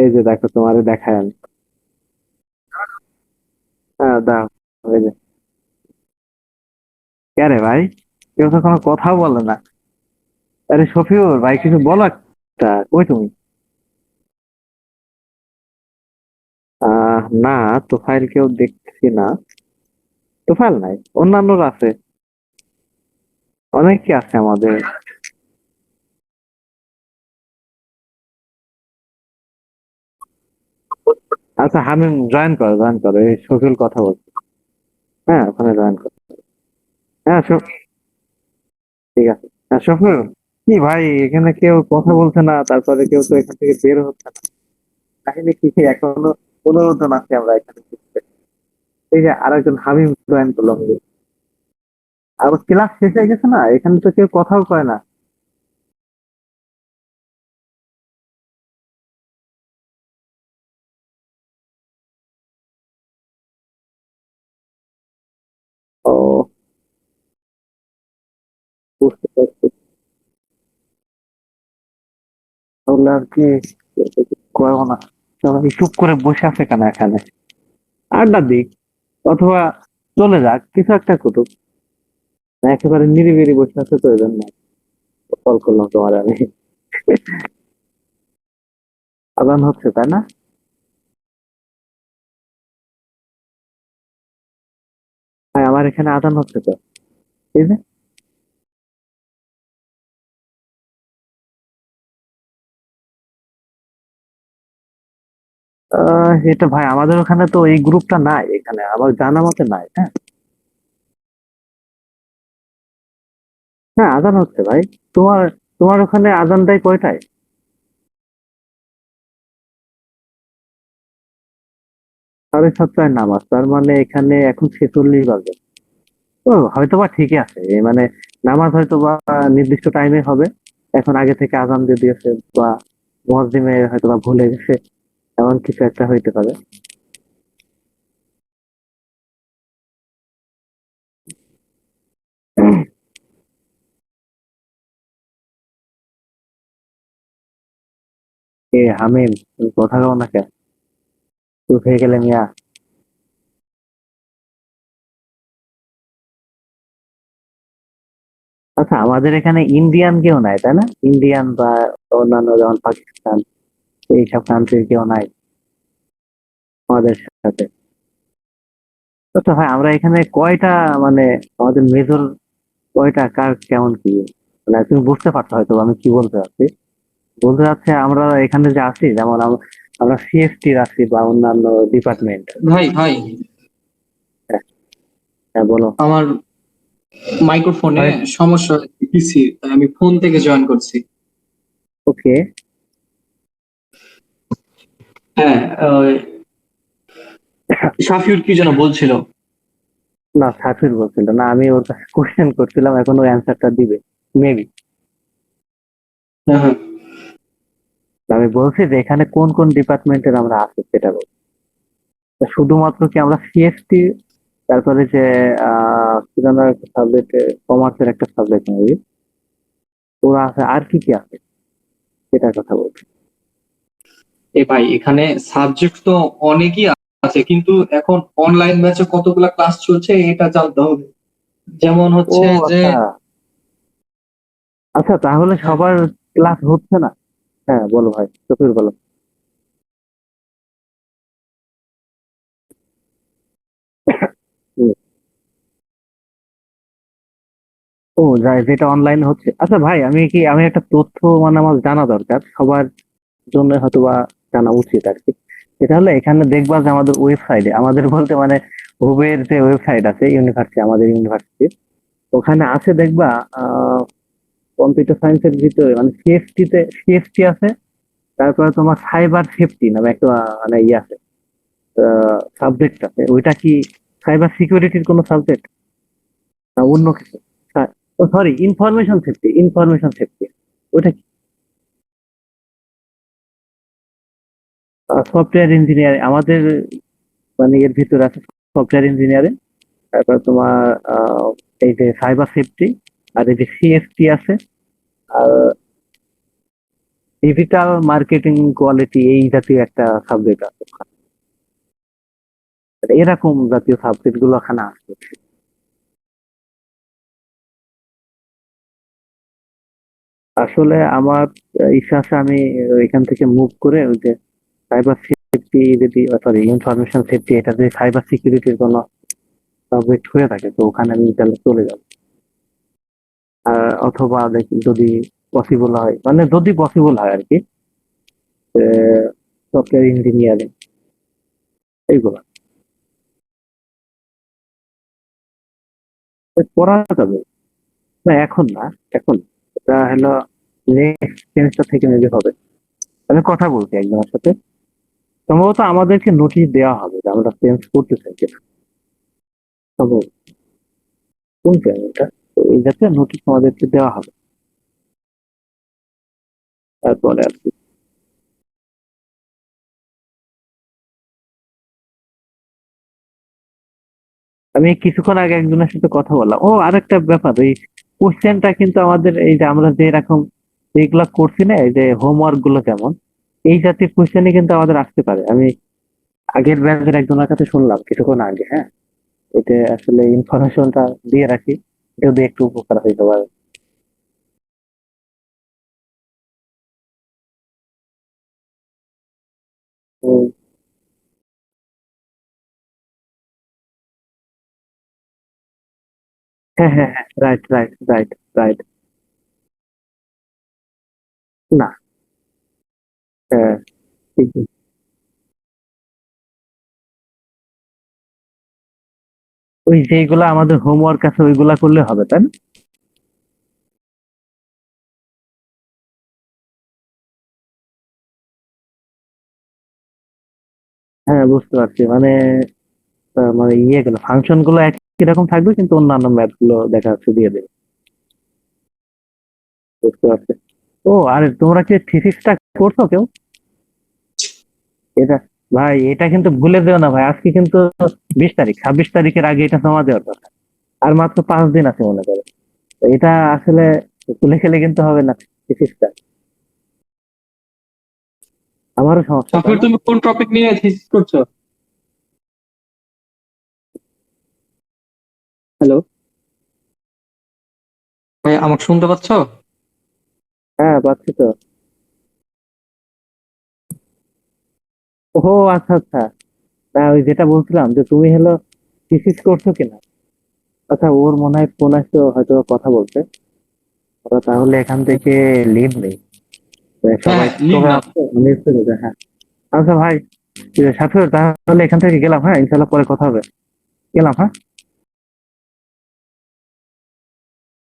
এই যে দেখো তোমারে দেখায় আমি। হ্যাঁ দাও। এই যে আরে ভাই কেউ তো কোনো কথাও বলে না। আরে শফিউর ভাই কিছু বলো একটা, কই তুমি? না, তোফাইল কেউ দেখছি না। তোফাইল নাই, অন্যান্যরা আছে, অনেকে আছে আমাদের। আচ্ছা হামিম জয়েন করো এই শফিউল কথা বলছে। হ্যাঁ ওখানে জয়েন করো। হ্যাঁ ঠিক আছে। হ্যাঁ শফিউল, কি ভাই এখানে কেউ কথা বলছে না, তারপরে কেউ তো এখান থেকে বের হচ্ছে না, কাহিনী কি? এখনো 15 জন আছে আমরা এখানে। এই যে আরেকজন হামিম জয়েন করলো আমাদের। আর ক্লাস শেষ হয়ে গেছে না, এখানে তো কেউ কথাও কয় না। ও বুঝতে পারছি। তাহলে আর কি করবো না, সবাই চুপ করে বসে আছে কেন এখানে? আড্ডা দিক, অথবা চলে যাক, কিছু একটা করুক। না একেবারে নিরিবিলি বসে আছে তো, এজন্য কল করলাম তোমার আমি। আজান হচ্ছে তাই না? হ্যাঁ, আমার এখানে আজান হচ্ছে তো, এই যে। এটা ভাই আমাদের ওখানে তো এই গ্রুপটা নাই, এখানে আমার জানা মতে নাই। হ্যাঁ, হ্যাঁ আজান হচ্ছে ভাই। তোমার তোমার ওখানে আজান দেয় কয়টায়? 7:30 নামাজ, তার মানে এখানে এখন 46 বাজে। ও হয়তো বা ঠিকই আছে, এই মানে নামাজ হয়তো বা নির্দিষ্ট টাইমে হবে, এখন আগে থেকে আজান দিয়ে দিয়েছে, বা মুয়াজ্জিমে হয়তো বা ভুলে গেছে, এমন কিছু একটা হইতে পারে। এ হামিম, তুমি কথা কও না কেন? চুপ হয়ে গেলে মিয়া। আচ্ছা, আমাদের এখানে ইন্ডিয়ান কেউ নাই তাই না? ইন্ডিয়ান বা অন্যান্য যেমন পাকিস্তান, এইসব কান্ট্রির কেউ নাই আমাদের সাথে? আচ্ছা ভাই, আমরা এখানে কয়টা, মানে আমাদের মেজর কয়টা, কার কেমন কি, মানে তুমি বুঝতে পারছো হয়তো আমি কি বলতে চাচ্ছি। বলতে চাচ্ছে আমরা এখানে যে আছি, যেমন আমরা সিএসটি আছি বা অন্যান্য ডিপার্টমেন্ট। ভাই ভাই হ্যাঁ, হ্যাঁ, বলো। আমার মাইক্রোফোনে ভাই, সমস্যা পিসি, তাই আমি ফোন থেকে জয়েন করছি। ওকে। হ্যাঁ, শাফিউর কি যেন বলছিল। না, সাফির বলছিল না, আমি ওর কাছে কোশ্চেন করছিলাম, এখন ওই অ্যান্সারটা দিবে মেবি। হ্যাঁ হ্যাঁ। আমি বলছি যে এখানে কোন কোন ডিপার্টমেন্টের আমরা আছি সেটা বলছি। তা শুধুমাত্র কি আমরা সিএসটি, তারপরে যে কি যেন একটা সাবজেক্ট, কমার্সের একটা সাবজেক্ট মেবি ওরা আছে, আর কি কি আছে সেটার কথা বলছি। এ ভাই, এখানে সাবজেক্ট তো অনেকই আছে, কিন্তু এখন অনলাইন ব্যাচে কতগুলা ক্লাস চলছে এটা জানতে হবে। যেমন ও হচ্ছে যে, আচ্ছা, আচ্ছা তাহলে হ্যাঁ, সবার ক্লাস হচ্ছে না? হ্যাঁ বলো ভাই, শফির বলো। হুম। ও যাই, যেটা অনলাইন হচ্ছে। আচ্ছা ভাই, আমি একটা তথ্য, মানে আমার জানা দরকার, সবার জন্য হয়তো বা জানা উচিত আর কি। সেটা হলো, এখানে দেখবা যে আমাদের ওয়েবসাইটে, আমাদের বলতে মানে হুবের যে ওয়েবসাইট আছে ইউনিভার্সিটি, আমাদের ইউনিভার্সিটি, ওখানে আছে দেখবা কম্পিউটার সায়েন্সের ভিতরে মানে সিএসটি আছে, তারপরে তোমার সাইবার সেফটি নামে একটা মানে ইয়ে আছে, সাবজেক্ট আছে। ওইটা কি সাইবার সিকিউরিটির কোনো সাবজেক্ট না অন্য কিছু? সরি, ইনফরমেশন সেফটি ওইটা কি? সফটওয়্যার ইঞ্জিনিয়ার আমাদের, মানে এর ভিতরে আছে সফটওয়্যার ইঞ্জিনিয়ারিং, তারপর তোমার এই যে সাইবার সেফটি, আর এই যে সিএসটি আছে, আর ডিজিটাল মার্কেটিং কোয়ালিটি, এই জাতীয় একটা সাবজেক্ট আছে। এরকম জাতীয় সাবজেক্ট গুলো এখানে আছে। আসলে আমার ইচ্ছা আছে, আমি এখান থেকে মুভ করে ওই যে সাইবার সেফটি, যদি সরি ইনফরমেশন সেফটি, এটা যদি সাইবার সিকিউরিটির কোনো সাবজেক্ট হয়ে থাকে তো ওখানে আমি তাহলে চলে যাব। আর অথবা দেখি যদি পসিবল হয়, মানে যদি পসিবল হয় আর কি, সফটওয়্যার ইঞ্জিনিয়ারিং এইগুলো পড়া যাবে। না এখন না, এখন এটা হলো নেক্সট সেমিস্টার থেকে মেবি হবে। আমি কথা বলছি একজনের সাথে, সম্ভবত আমাদেরকে নোটিশ দেওয়া হবে যে আমরা চেঞ্জ করতে চাই কিনা। সম্ভবত শুনছি আমি এটা, তো এই জাতীয় নোটিশ আমাদেরকে দেওয়া হবে তারপরে আর কি। আমি কিছুক্ষণ আগে একজনের সাথে কথা বললাম, ও আরেকটা ব্যাপার, ওই কোশ্চেনটা কিন্তু আমাদের, এই যে আমরা যে এরকম এইগুলা করছি না, এই যে হোমওয়ার্ক গুলো কেমন, এই জাতীয় কোশ্চেনই কিন্তু আমাদের আসতে পারে। আমি আগের ব্যাচের একজনের কাছে শুনলাম কিছুক্ষণ আগে, হ্যাঁ, এটা আসলে ইনফরমেশনটা দিয়ে রাখি, যদি একটু উপকার হইতে পারে। হুম, হ্যাঁ হ্যাঁ হ্যাঁ, রাইট রাইট রাইট রাইট। না, হ্যাঁ, ঠিক ঠিক। ওই যেগুলা আমাদের হোমওয়ার্ক আছে ওইগুলা করলে হবে, তাই না? হ্যাঁ, বুঝতে পারছি। মানে মানে গুলো ফাংশন গুলো একই রকম থাকবে, কিন্তু অন্যান্য ম্যাথ গুলো দেখা যাচ্ছে দিয়ে দেবে। বুঝতে পারছি। ও, আরে তোমরা কি থিসিসটা করছো কেউ? এটা, ভাই এটা কিন্তু ভুলে যেও না ভাই, আজকে কিন্তু 20 তারিখ, 26 তারিখের আগে এটা জমা দেওয়ার কথা। আর মাত্র 5 দিন আছে মনে করো। তো এটা আসলে তুলে খেলে কিন্তু হবে না থিসিসটা। আমারও সমস্যা, তাই সাফির, না? তুমি কোন টপিক নিয়ে থিসিস করছো? হ্যালো ভাই, আমাকে শুনতে পাচ্ছো? হ্যাঁ, পাচ্ছি তো। ও, আচ্ছা আচ্ছা। না, ওই যেটা বলছিলাম যে তুমি হলো থিসিস করছো কিনা। আচ্ছা, ওর মনে হয় ফোন আসছে, ও হয়তো কথা বলছে। ওরা তাহলে এখান থেকে লিভ নেই। তো হ্যাঁ, সবাই লিভ সবাই না। আসছে, আমি হ্যাঁ। আচ্ছা ভাই, সাথে তাহলে এখান থেকে গেলাম, হ্যাঁ, ইনশাল্লাহ পরে কথা হবে। গেলাম, হ্যাঁ।